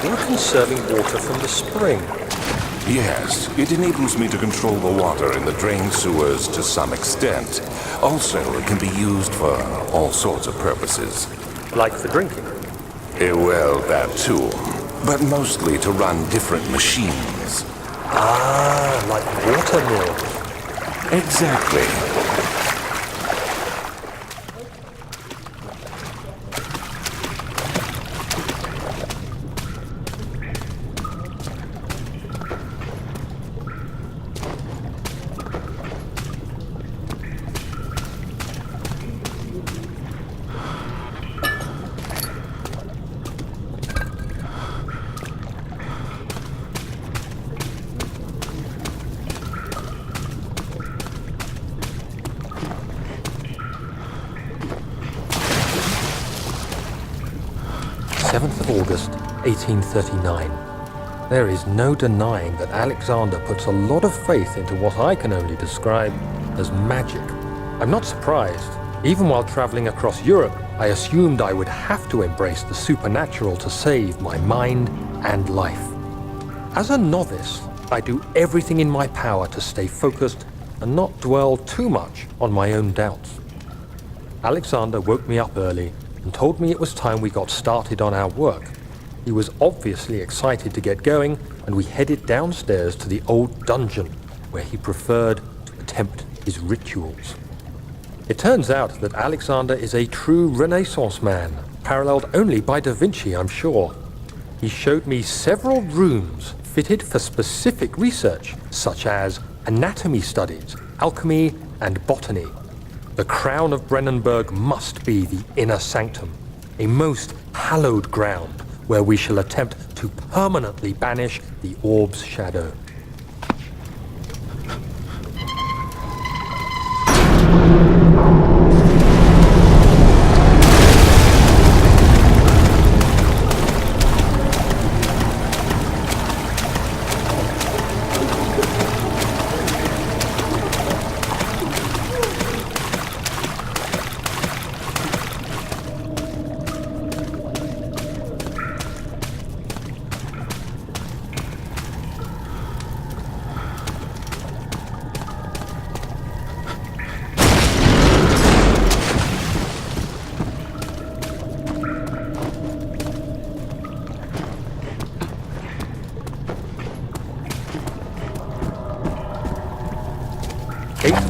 You're conserving water from the spring. Yes, it enables me to control the water in the drain sewers to some extent. Also, it can be used for all sorts of purposes. Like for drinking. Well, that too. But mostly to run different machines. Ah, like water mills. Exactly. August 1839. There is no denying that Alexander puts a lot of faith into what I can only describe as magic. I'm not surprised. Even while traveling across Europe, I assumed I would have to embrace the supernatural to save my mind and life. As a novice, I do everything in my power to stay focused and not dwell too much on my own doubts. Alexander woke me up early and told me it was time we got started on our work. He was obviously excited to get going, and we headed downstairs to the old dungeon, where he preferred to attempt his rituals. It turns out that Alexander is a true Renaissance man, paralleled only by Da Vinci, I'm sure. He showed me several rooms fitted for specific research, such as anatomy studies, alchemy, and botany. The crown of Brennenburg must be the inner sanctum, a most hallowed ground where we shall attempt to permanently banish the orb's shadow.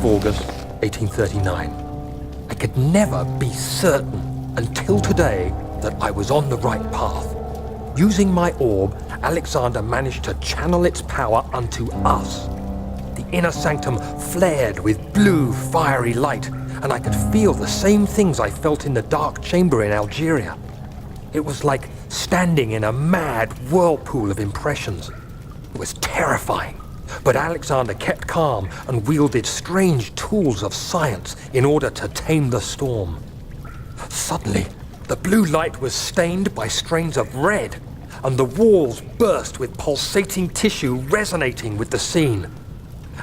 August 1839. I could never be certain until today that I was on the right path. Using my orb, Alexander managed to channel its power unto us. The inner sanctum flared with blue, fiery light, and I could feel the same things I felt in the dark chamber in Algeria. It was like standing in a mad whirlpool of impressions. It was terrifying. But Alexander kept calm and wielded strange tools of science in order to tame the storm. Suddenly, the blue light was stained by strains of red, and the walls burst with pulsating tissue resonating with the scene.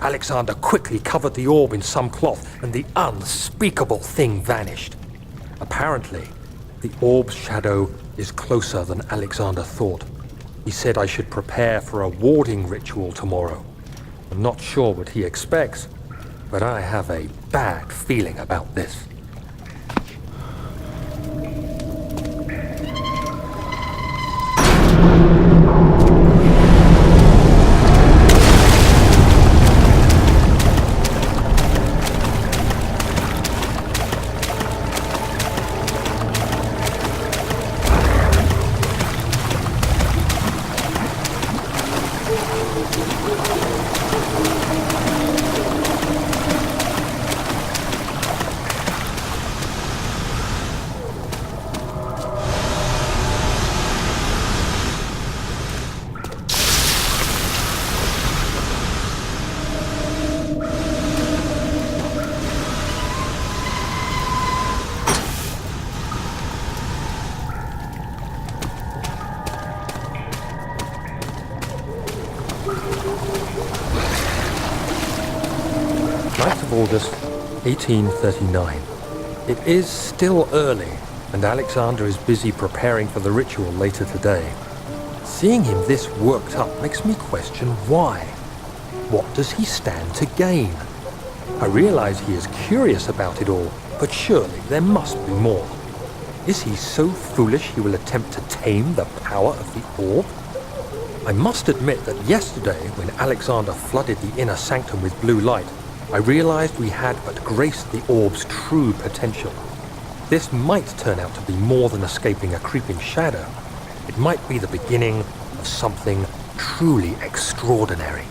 Alexander quickly covered the orb in some cloth, and the unspeakable thing vanished. Apparently, the orb's shadow is closer than Alexander thought. He said I should prepare for a warding ritual tomorrow. I'm not sure what he expects, but I have a bad feeling about this. August 1839. It is still early, and Alexander is busy preparing for the ritual later today. Seeing him this worked up makes me question why. What does he stand to gain? I realize he is curious about it all, but surely there must be more. Is he so foolish he will attempt to tame the power of the orb? I must admit that yesterday, when Alexander flooded the inner sanctum with blue light, I realized we had but graced the orb's true potential. This might turn out to be more than escaping a creeping shadow. It might be the beginning of something truly extraordinary.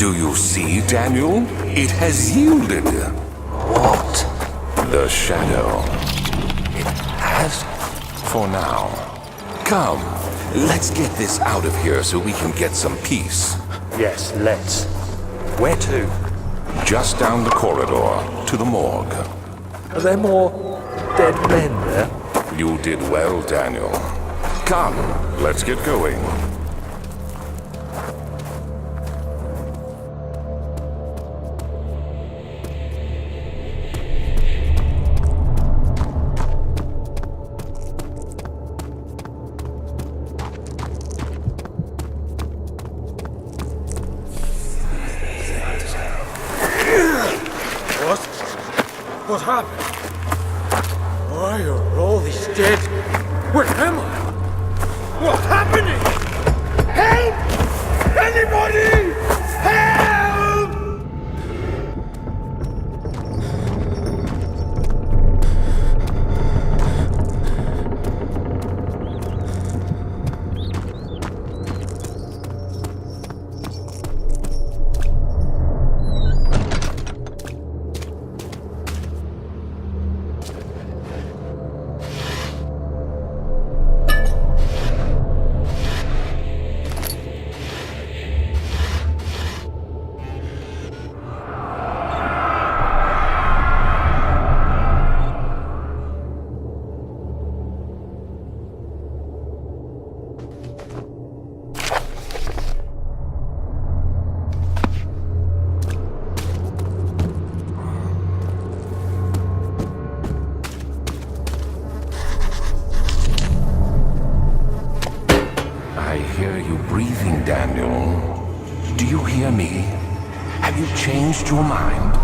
Do you see, Daniel? It has yielded. What? The shadow. It has? For now. Come, let's get this out of here so we can get some peace. Yes, let's. Where to? Just down the corridor, to the morgue. Are there more dead men there? You did well, Daniel. Come, let's get going. What happened? Why are all these dead? Where am I? What's happening? Help! Anybody! Help! Do you hear me? Have you changed your mind?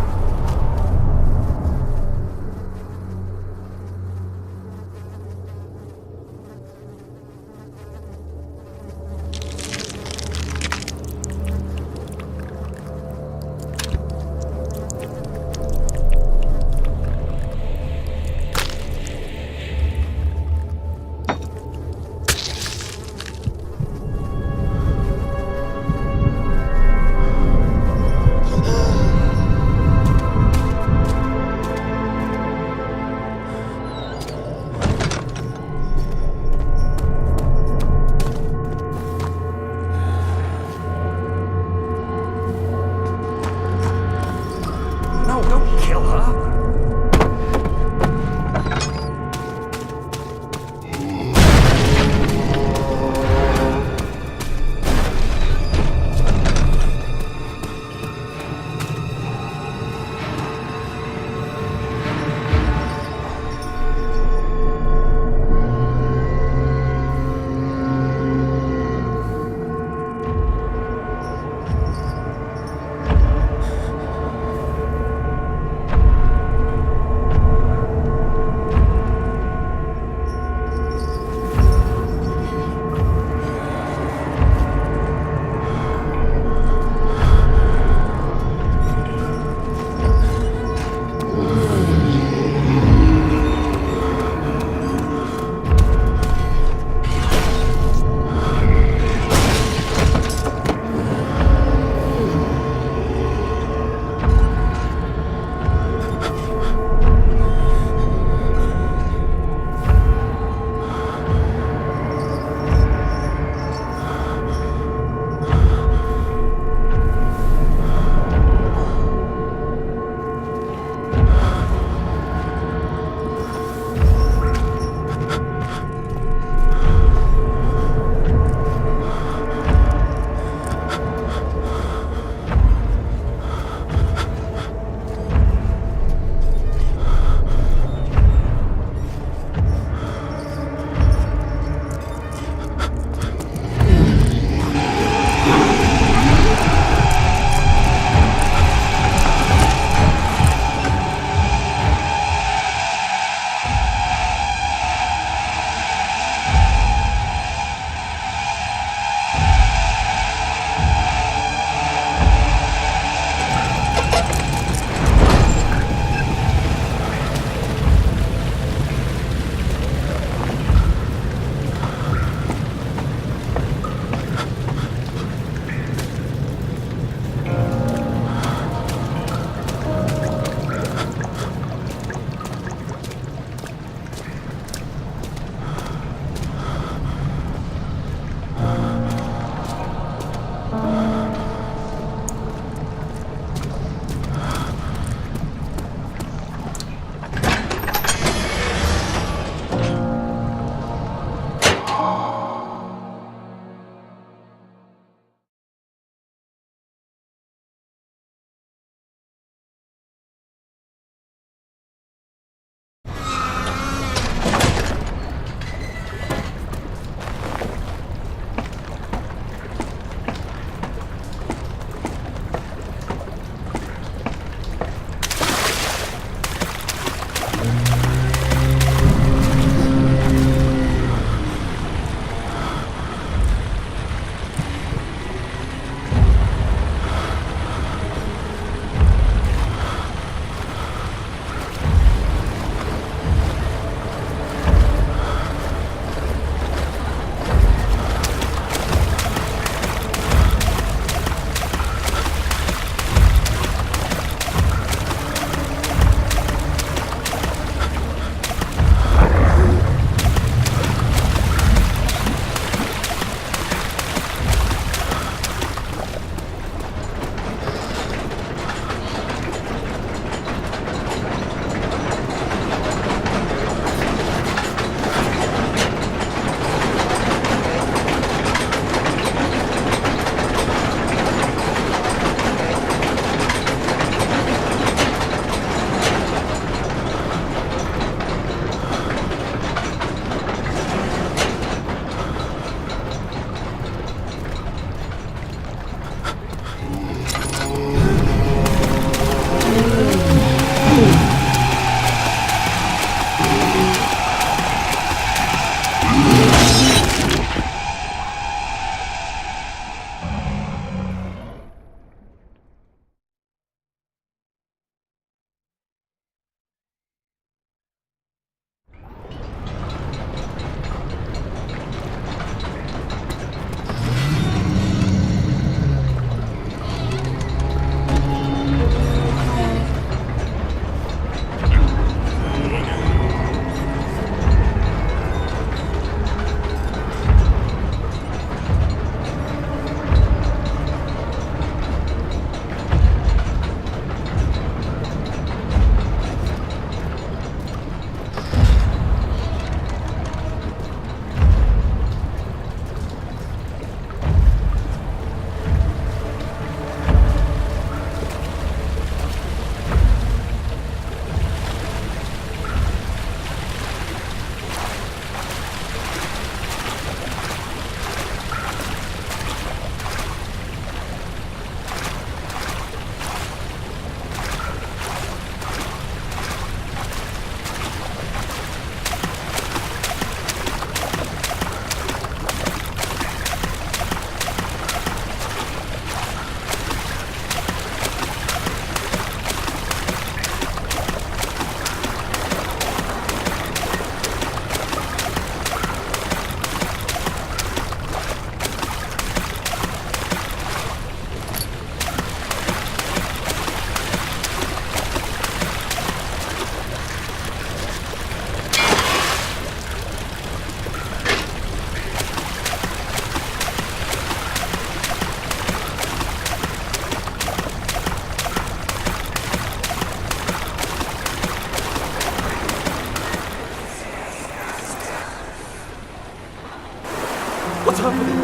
What's happening?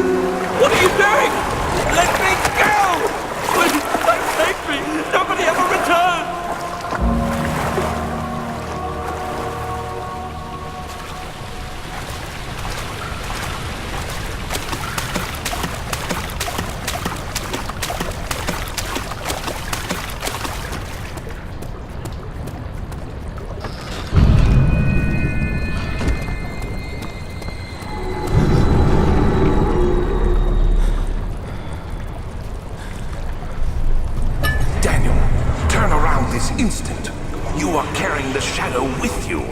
What are you doing? Let me go! Please, don't take me! Nobody ever returns! Instant. You are carrying the shadow with you.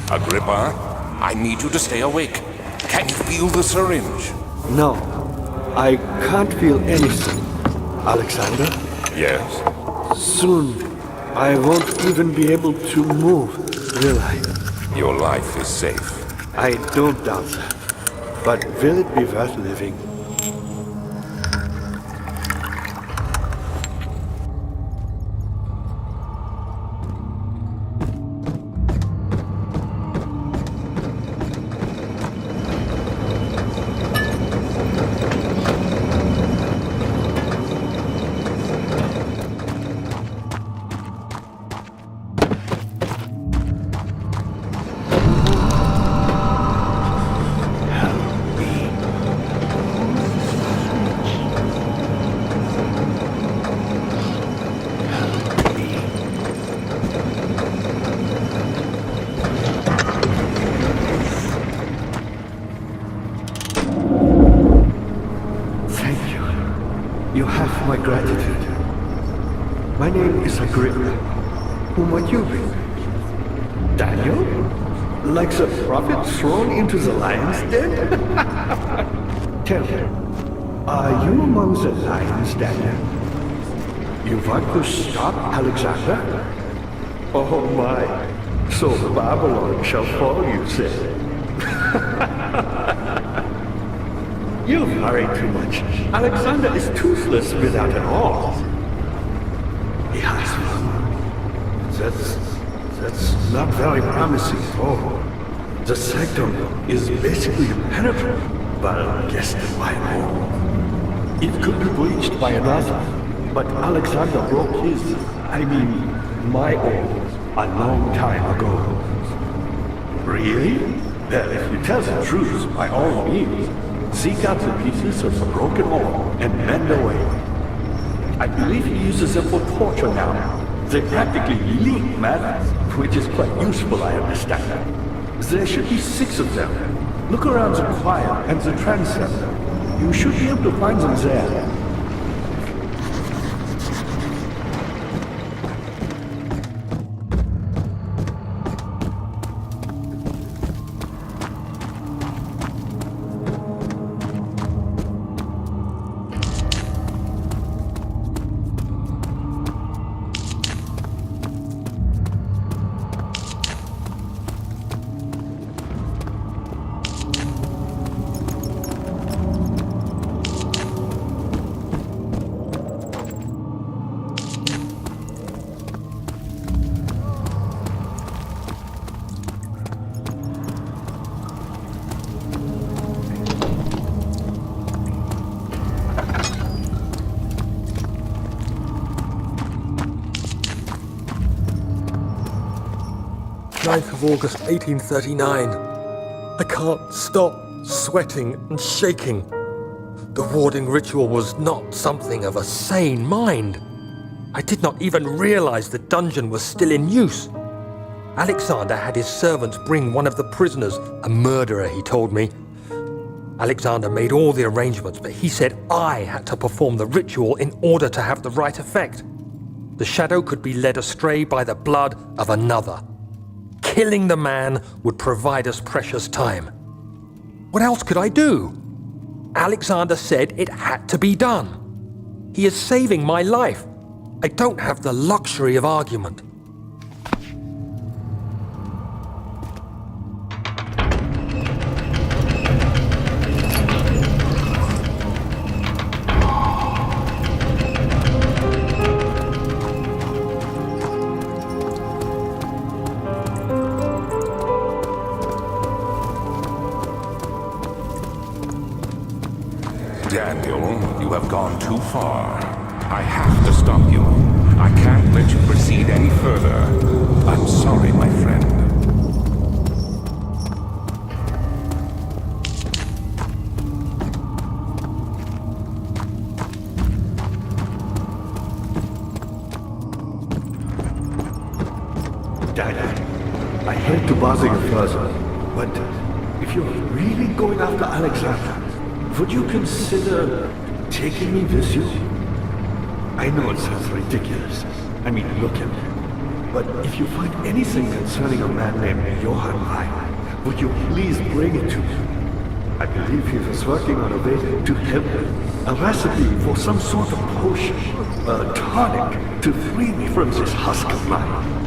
Agrippa, I need you to stay awake. Can you feel the syringe? No, I can't feel anything. Alexander? Yes? Soon, I won't even be able to move, will I? Your life is safe. I don't doubt that. But will it be worth living? You have my gratitude. My name is Agrippa. Who might you be? Daniel? Like the prophet thrown into the lion's den? Tell me, are you among the lions, Daniel? You want to stop Alexander? Oh my, so Babylon shall fall, you say. You worry too much. Alexander is toothless without an awl. He has one. That's not very promising at all. The sanctum is basically impenetrable, but guessed by more. It could be breached by another, but Alexander broke his, my awl, a long time ago. Really? Well, if you tell the truth, by all means, seek out the pieces of the broken awl and mend away. I believe he uses them for torture now. They practically leak matter, which is quite useful, I understand. There should be 6 of them. Look around the choir and the transept. You should be able to find them there. 9th of August, 1839. I can't stop sweating and shaking. The warding ritual was not something of a sane mind. I did not even realize the dungeon was still in use. Alexander had his servants bring one of the prisoners, a murderer, he told me. Alexander made all the arrangements, but he said I had to perform the ritual in order to have the right effect. The shadow could be led astray by the blood of another. Killing the man would provide us precious time. What else could I do? Alexander said it had to be done. He is saving my life. I don't have the luxury of argument. Daniel, you have gone too far. I have to stop you. I can't let you proceed any further. I'm sorry, my friend. Daniel, I hate to bother you further, but if you're really going after Alexander, would you consider taking me with you? I know it sounds ridiculous. I mean, look at me. But if you find anything concerning a man named Johann Reich, would you please bring it to me? I believe he was working on a way to help me. A recipe for some sort of potion, a tonic, to free me from this husk of mine.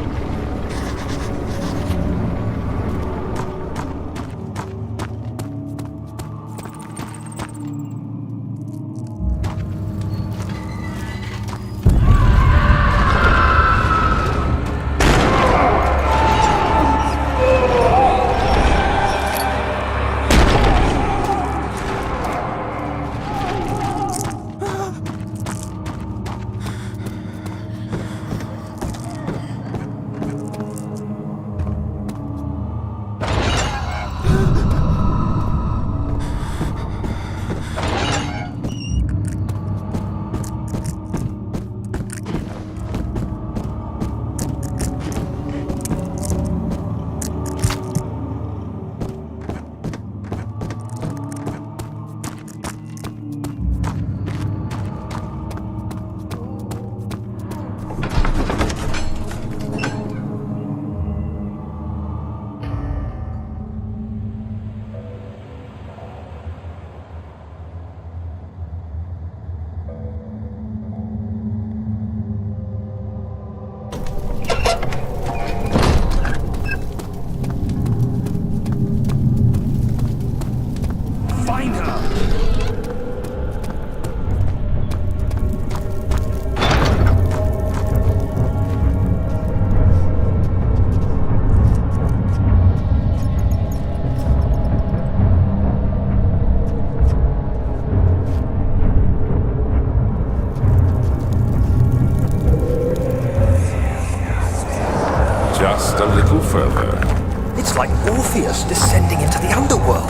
us descending into the underworld.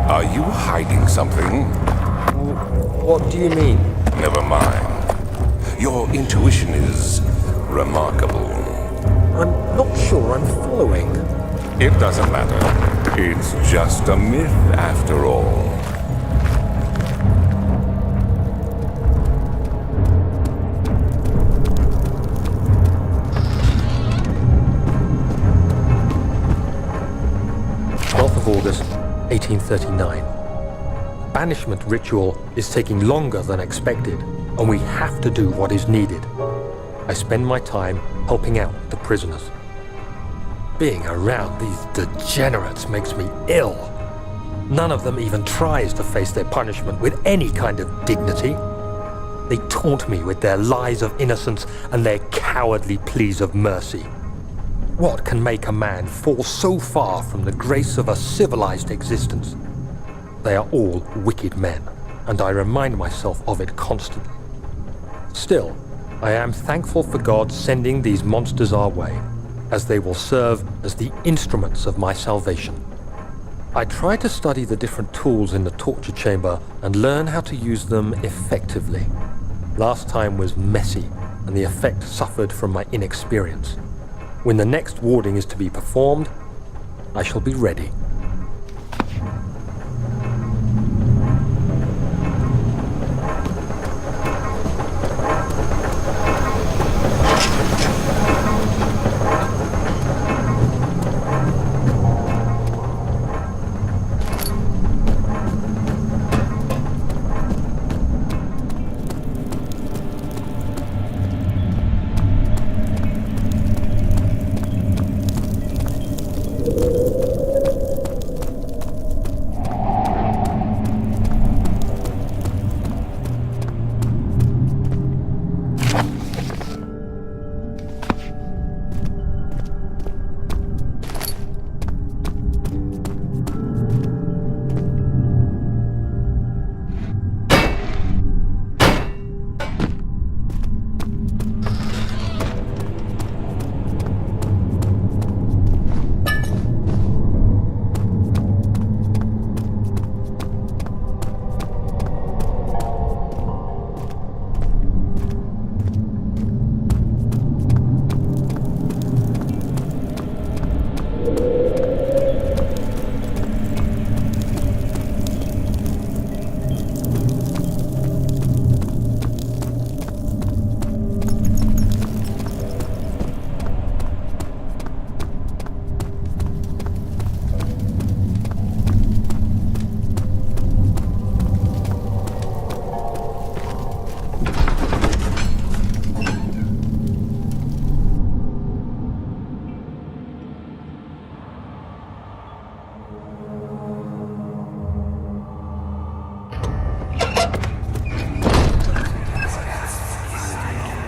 Are you hiding something? What do you mean? Never mind. Your intuition is remarkable. I'm not sure I'm following. It doesn't matter. It's just a myth after all. August 1839. Banishment ritual is taking longer than expected, and we have to do what is needed. I spend my time helping out the prisoners. Being around these degenerates makes me ill. None of them even tries to face their punishment with any kind of dignity. They taunt me with their lies of innocence and their cowardly pleas of mercy. What can make a man fall so far from the grace of a civilized existence? They are all wicked men, and I remind myself of it constantly. Still, I am thankful for God sending these monsters our way, as they will serve as the instruments of my salvation. I try to study the different tools in the torture chamber and learn how to use them effectively. Last time was messy, and the effect suffered from my inexperience. When the next warding is to be performed, I shall be ready.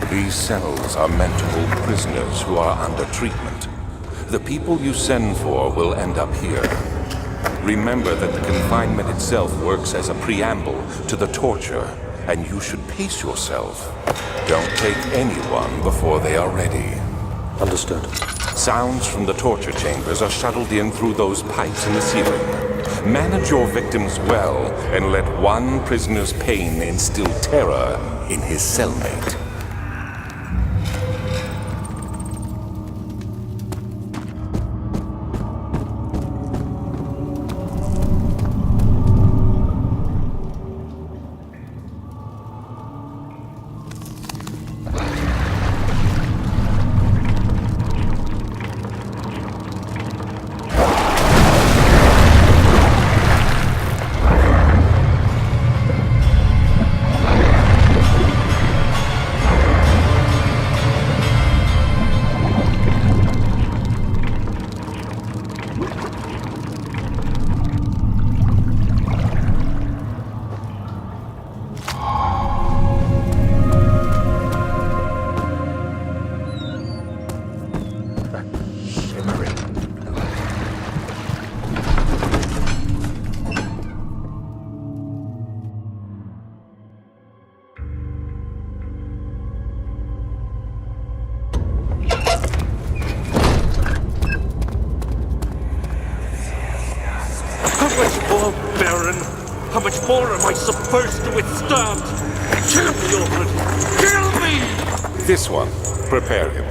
These cells are meant to hold prisoners who are under treatment. The people you send for will end up here. Remember that the confinement itself works as a preamble to the torture, and you should pace yourself. Don't take anyone before they are ready. Understood. Sounds from the torture chambers are shuttled in through those pipes in the ceiling. Manage your victims well, and let one prisoner's pain instill terror in his cellmate. am I supposed to withstand? Kill me already! Kill me! This one. Prepare him.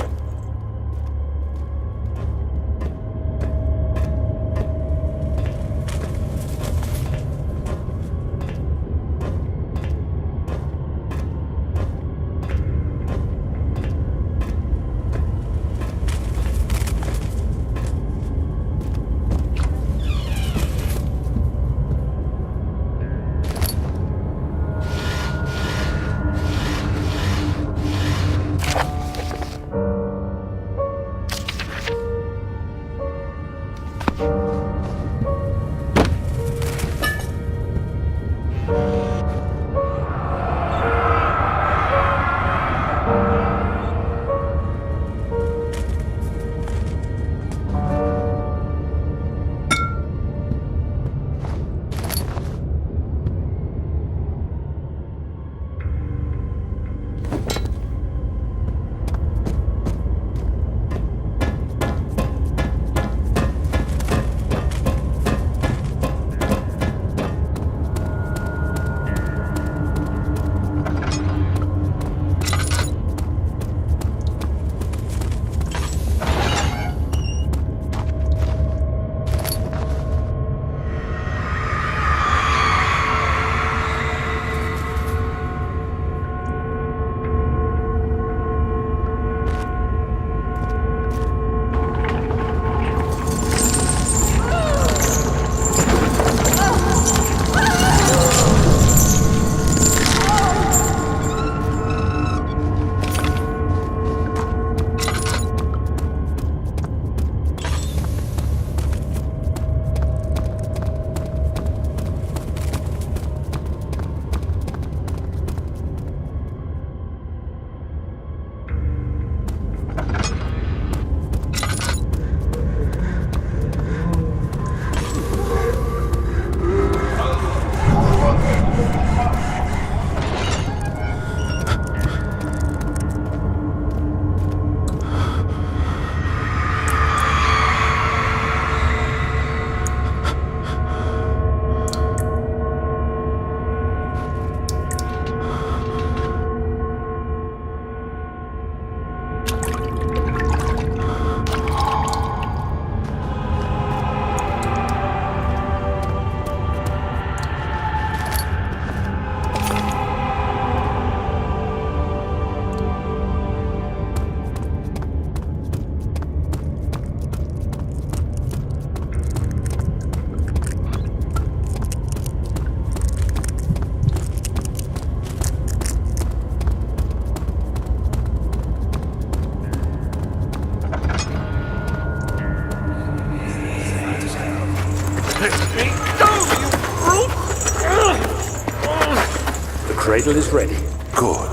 Cradle is ready. Good.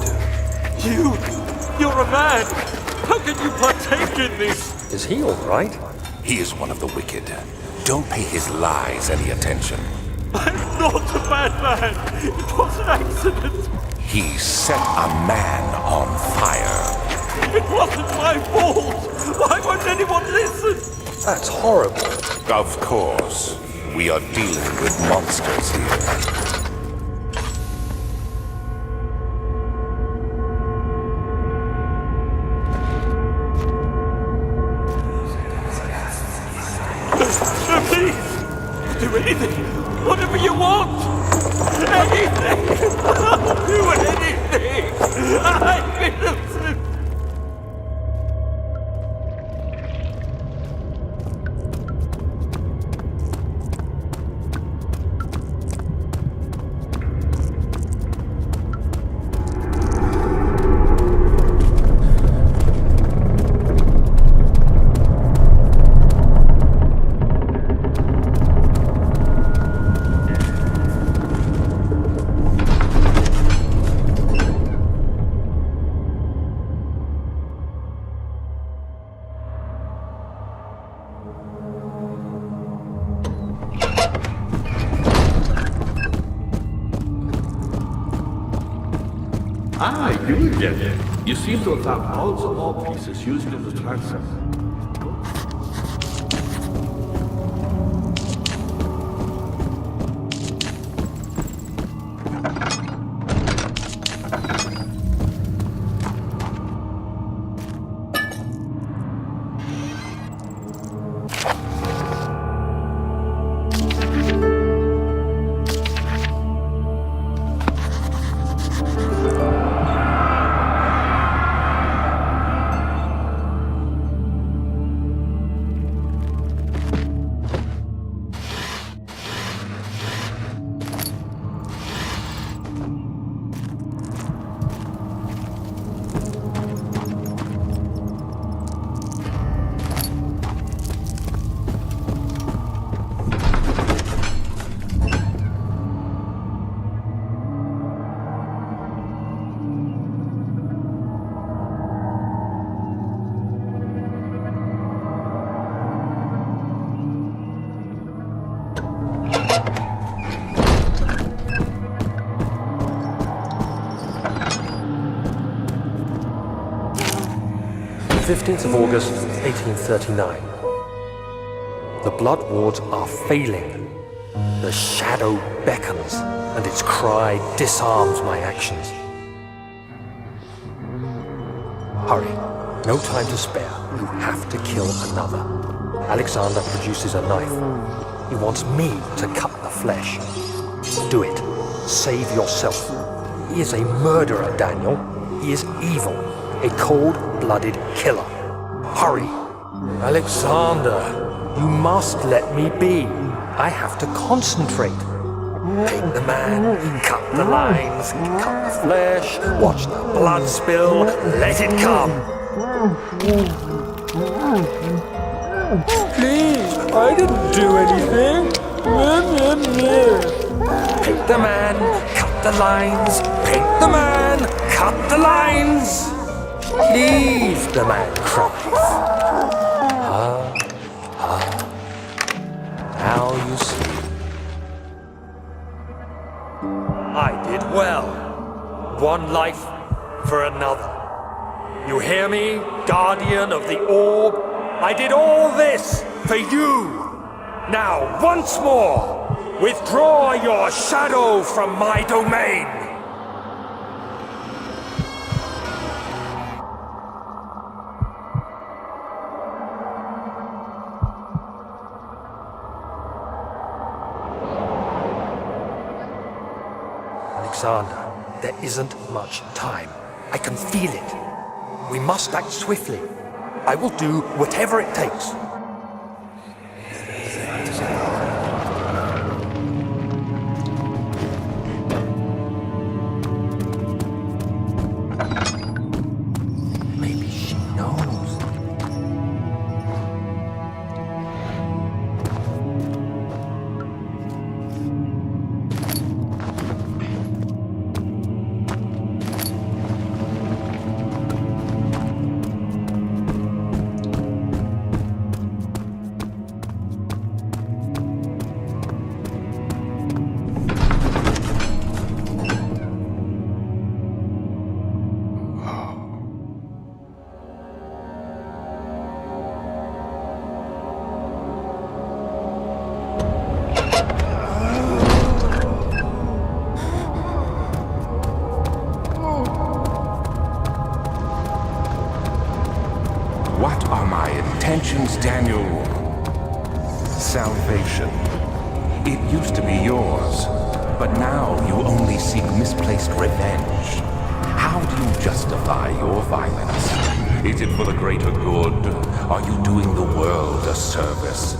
You're a man! How can you partake in this? Is he all right? He is one of the wicked. Don't pay his lies any attention. I'm not a bad man! It was an accident! He set a man on fire. It wasn't my fault! Why won't anyone listen? That's horrible. Of course. We are dealing with monsters here. Please! Do anything! Whatever you want! Anything! I'll do anything! I'm innocent! Ah, you again. You seem to have found all the ore pieces used in the transit. 15th of August, 1839. The blood wards are failing. The shadow beckons, and its cry disarms my actions. Hurry. No time to spare. You have to kill another. Alexander produces a knife. He wants me to cut the flesh. Do it. Save yourself. He is a murderer, Daniel. He is evil. A cold-blooded killer. Hurry. Alexander, you must let me be. I have to concentrate. Paint the man, cut the lines, cut the flesh, watch the blood spill, let it come. Please, I didn't do anything. Paint the man, cut the lines, paint the man, cut the lines. Please, the man cries. Now you see. I did well. One life for another. You hear me, guardian of the orb? I did all this for you. Now, once more, withdraw your shadow from my domain. Alexander, there isn't much time. I can feel it. We must act swiftly. I will do whatever it takes. Maybe she knows. What are my intentions, Daniel? Salvation. It used to be yours, but now you only seek misplaced revenge. How do you justify your violence? Is it for the greater good? Are you doing the world a service?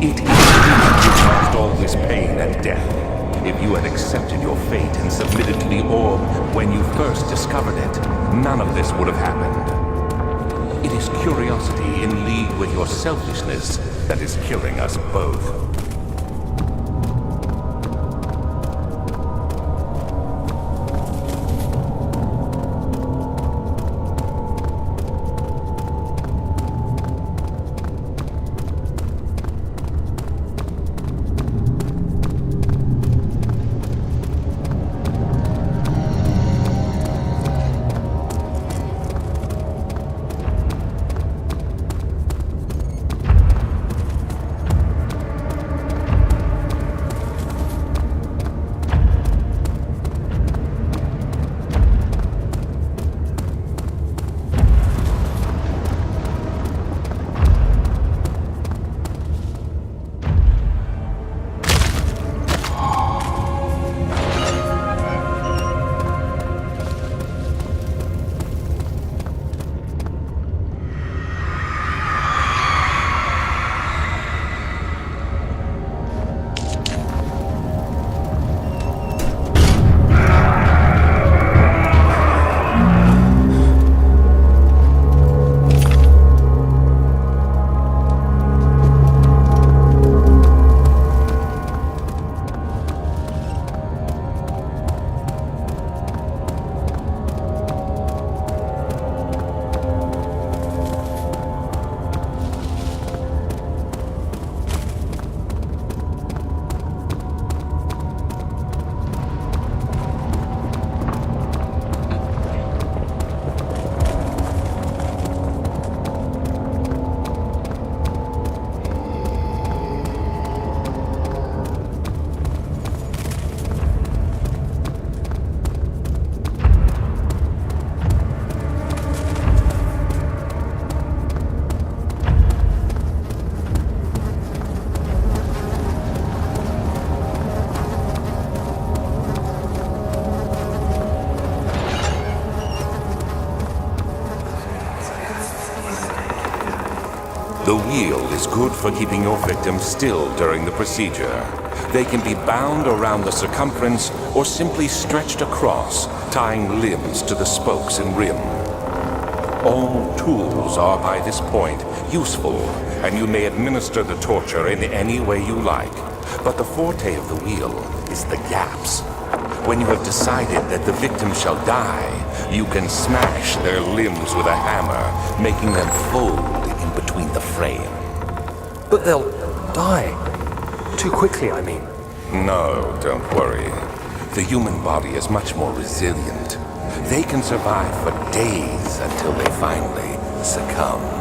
It is you caused all this pain and death. If you had accepted your fate and submitted to the orb when you first discovered it, none of this would have happened. It is curiosity in league with your selfishness that is killing us both. The wheel is good for keeping your victims still during the procedure. They can be bound around the circumference or simply stretched across, tying limbs to the spokes and rim. All tools are by this point useful, and you may administer the torture in any way you like. But the forte of the wheel is the gaps. When you have decided that the victim shall die, you can smash their limbs with a hammer, making them fold in between the frame. But they'll die. Too quickly, I mean. No, don't worry. The human body is much more resilient. They can survive for days until they finally succumb.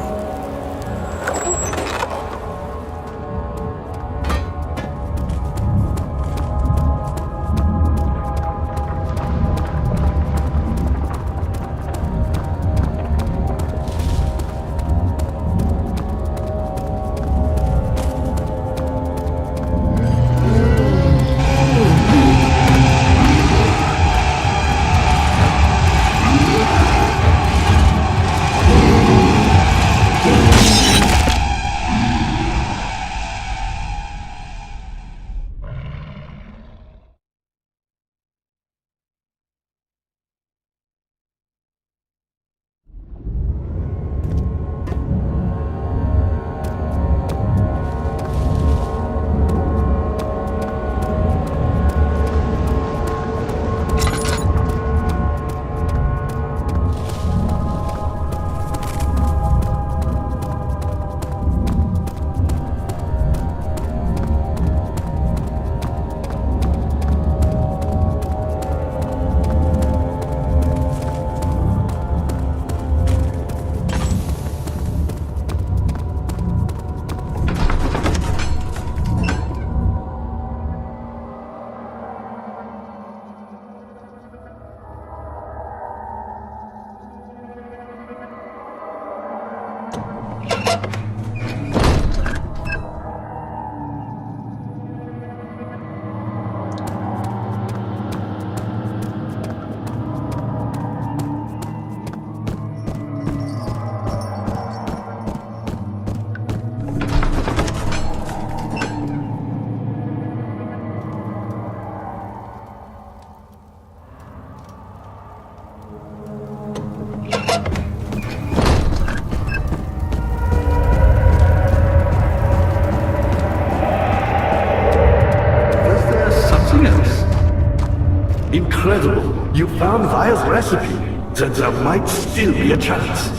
Incredible! You found Vire's recipe. Then there might still be a chance.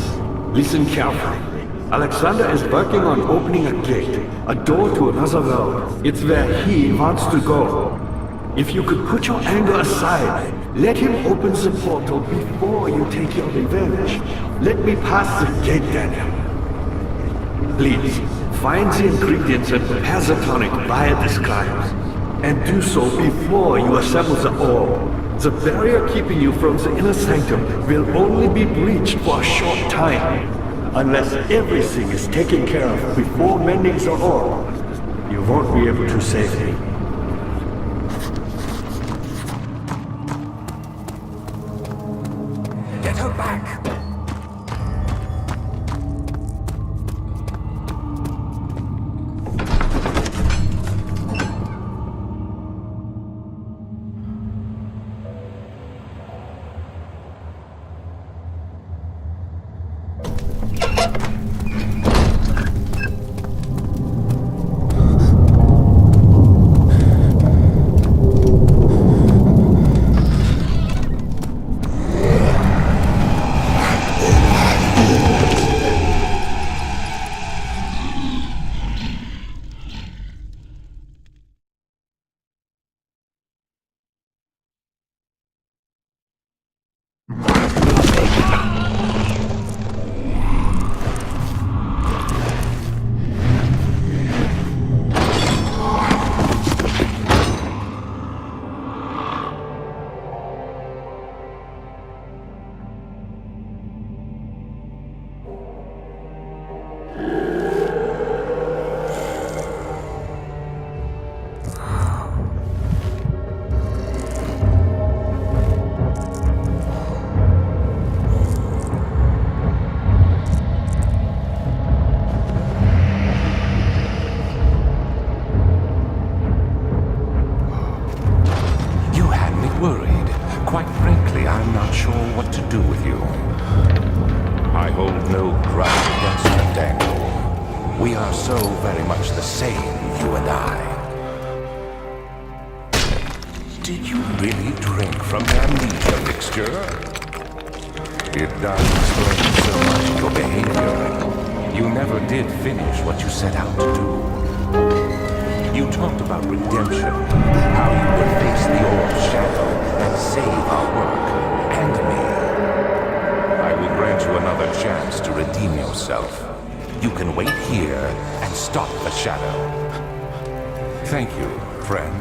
Listen carefully. Alexander is working on opening a gate, a door to another world. It's where he wants to go. If you could put your anger aside, let him open the portal before you take your revenge. Let me pass the gate, Daniel. Please, find the ingredients and prepare the tonic Vire describes. And do so before you assemble the orb. The barrier keeping you from the inner sanctum will only be breached for a short time. Unless everything is taken care of before mending the orb, you won't be able to save me. Get her back! worried. Quite frankly, I'm not sure what to do with you. I hold no grudge against you, Daniel. We are so very much the same, you and I. Did you really drink from the Amnesia mixture? It does explain so much of your behavior. You never did finish what you set out to do. You talked about redemption, how you would face the old shadow and save our work and me. I will grant you another chance to redeem yourself. You can wait here and stop the shadow. Thank you, friend.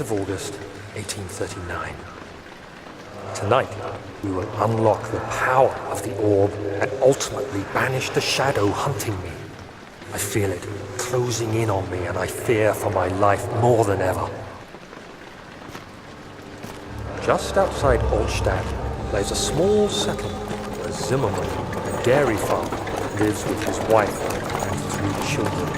of August, 1839. Tonight, we will unlock the power of the orb and ultimately banish the shadow hunting me. I feel it closing in on me and I fear for my life more than ever. Just outside Altstadt lies a small settlement where Zimmerman, a dairy farmer, lives with his wife and 3 children.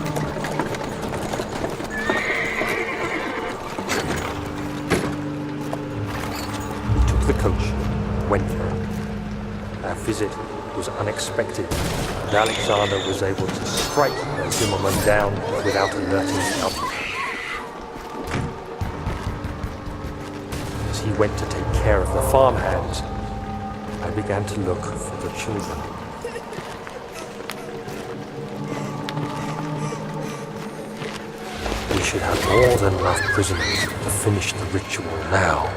The coach went there. Our visit was unexpected, and Alexander was able to strike Zimmerman down without alerting the others. As he went to take care of the farmhands, I began to look for the children. We should have more than enough prisoners to finish the ritual now.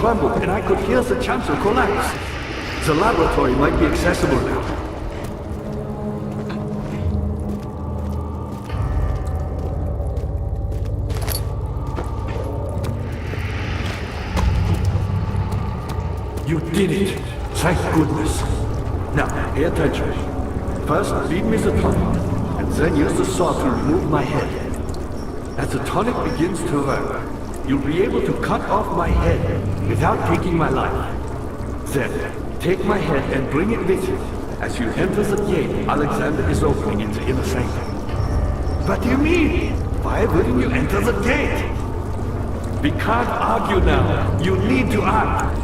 Trembled, and I could hear the chancel collapse. The laboratory might be accessible now. You did it! Thank goodness! Now, pay attention. First, feed me the tonic, and then use the saw to remove my head. As the tonic begins to work, you'll be able to cut off my head without taking my life. Then, take my head and bring it with you as you enter the gate Alexander is opening in the inner sanctum. What do you mean? Why wouldn't you enter the gate? We can't argue now. You need to act.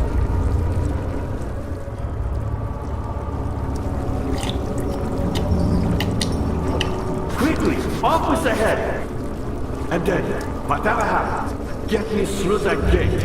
Quickly, off with the head. And then, whatever happens, get me through that gate.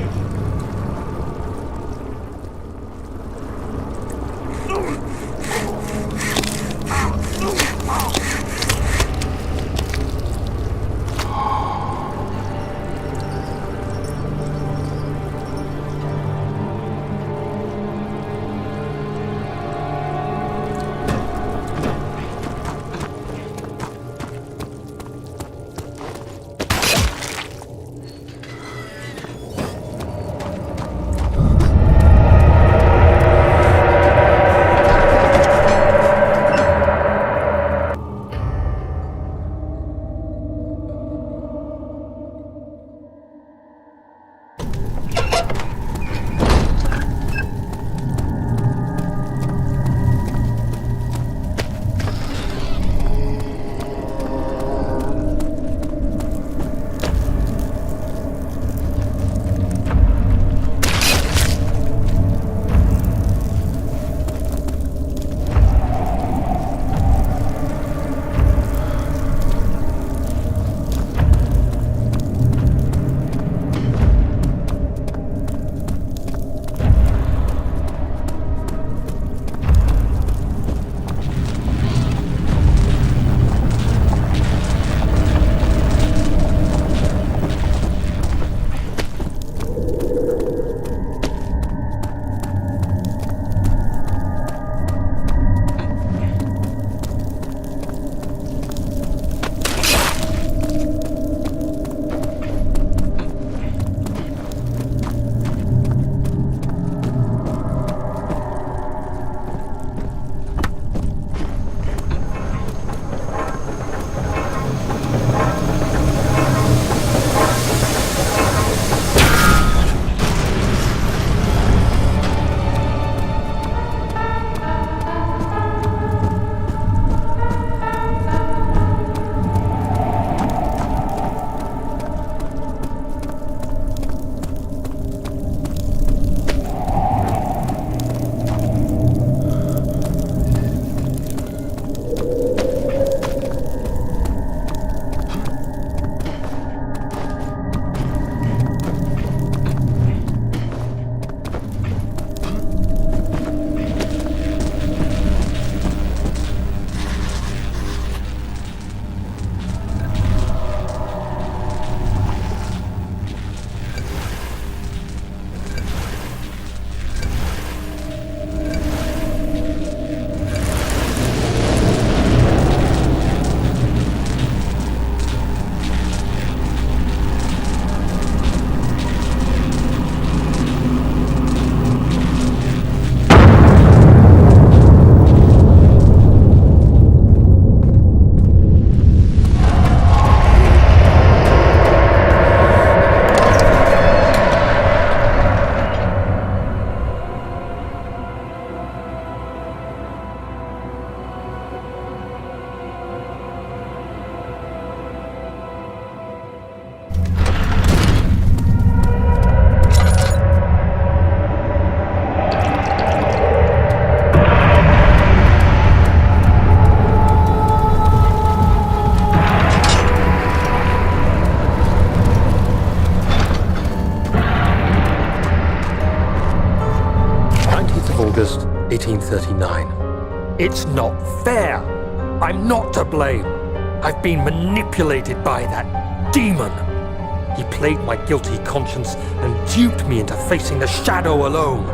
15th of August, 1839. It's not fair. I'm not to blame. I've been manipulated by that demon. He played my guilty conscience and duped me into facing the shadow alone.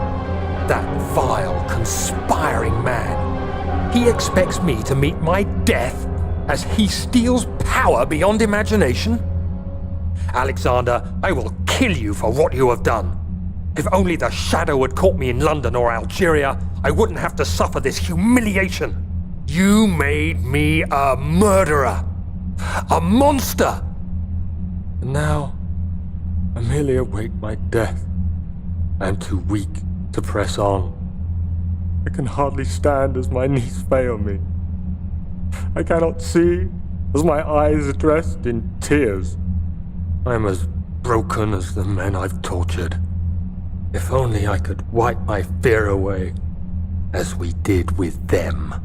That vile, conspiring man. He expects me to meet my death as he steals power beyond imagination. Alexander, I will kill you for what you have done. If only the shadow had caught me in London or Algeria, I wouldn't have to suffer this humiliation. You made me a murderer. A monster. And now, I merely await my death. I am too weak to press on. I can hardly stand as my knees fail me. I cannot see as my eyes are dressed in tears. I am as broken as the men I've tortured. If only I could wipe my fear away, as we did with them.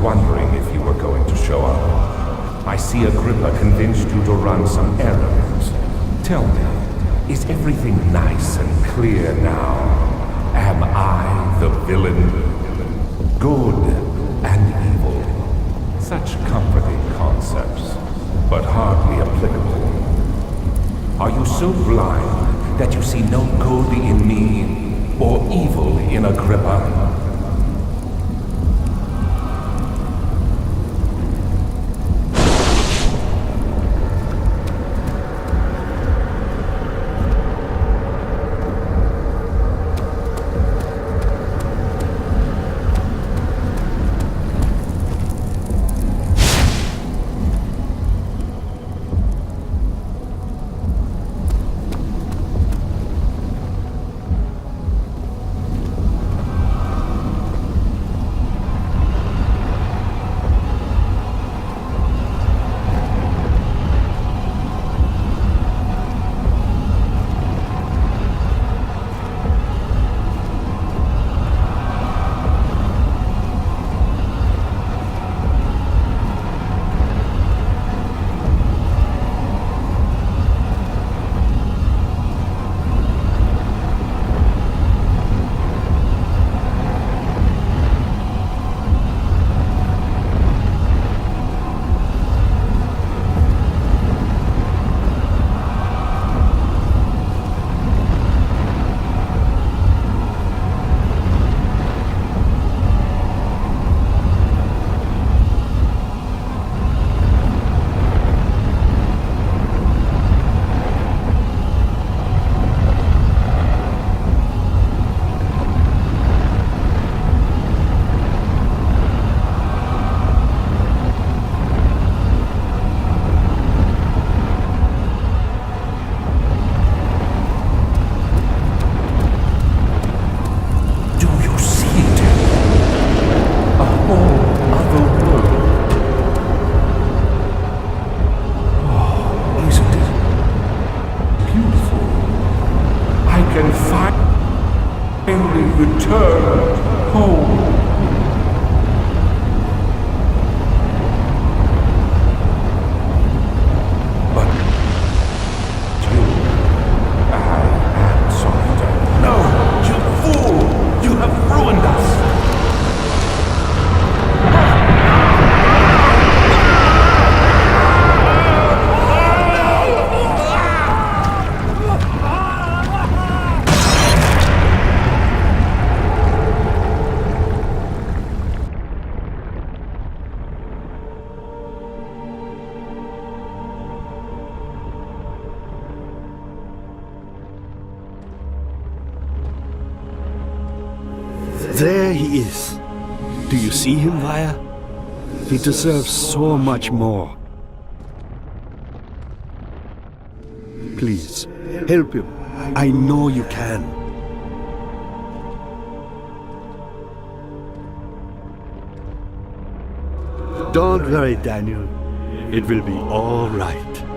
Wondering if you were going to show up. I see Agrippa convinced you to run some errands. Tell me, is everything nice and clear now? Am I the villain? Good and evil. Such comforting concepts, but hardly applicable. Are you so blind that you see no good in me or evil in Agrippa? There he is. Do you see him, Vaya? He deserves so much more. Please, help him. I know you can. Don't worry, Daniel. It will be all right.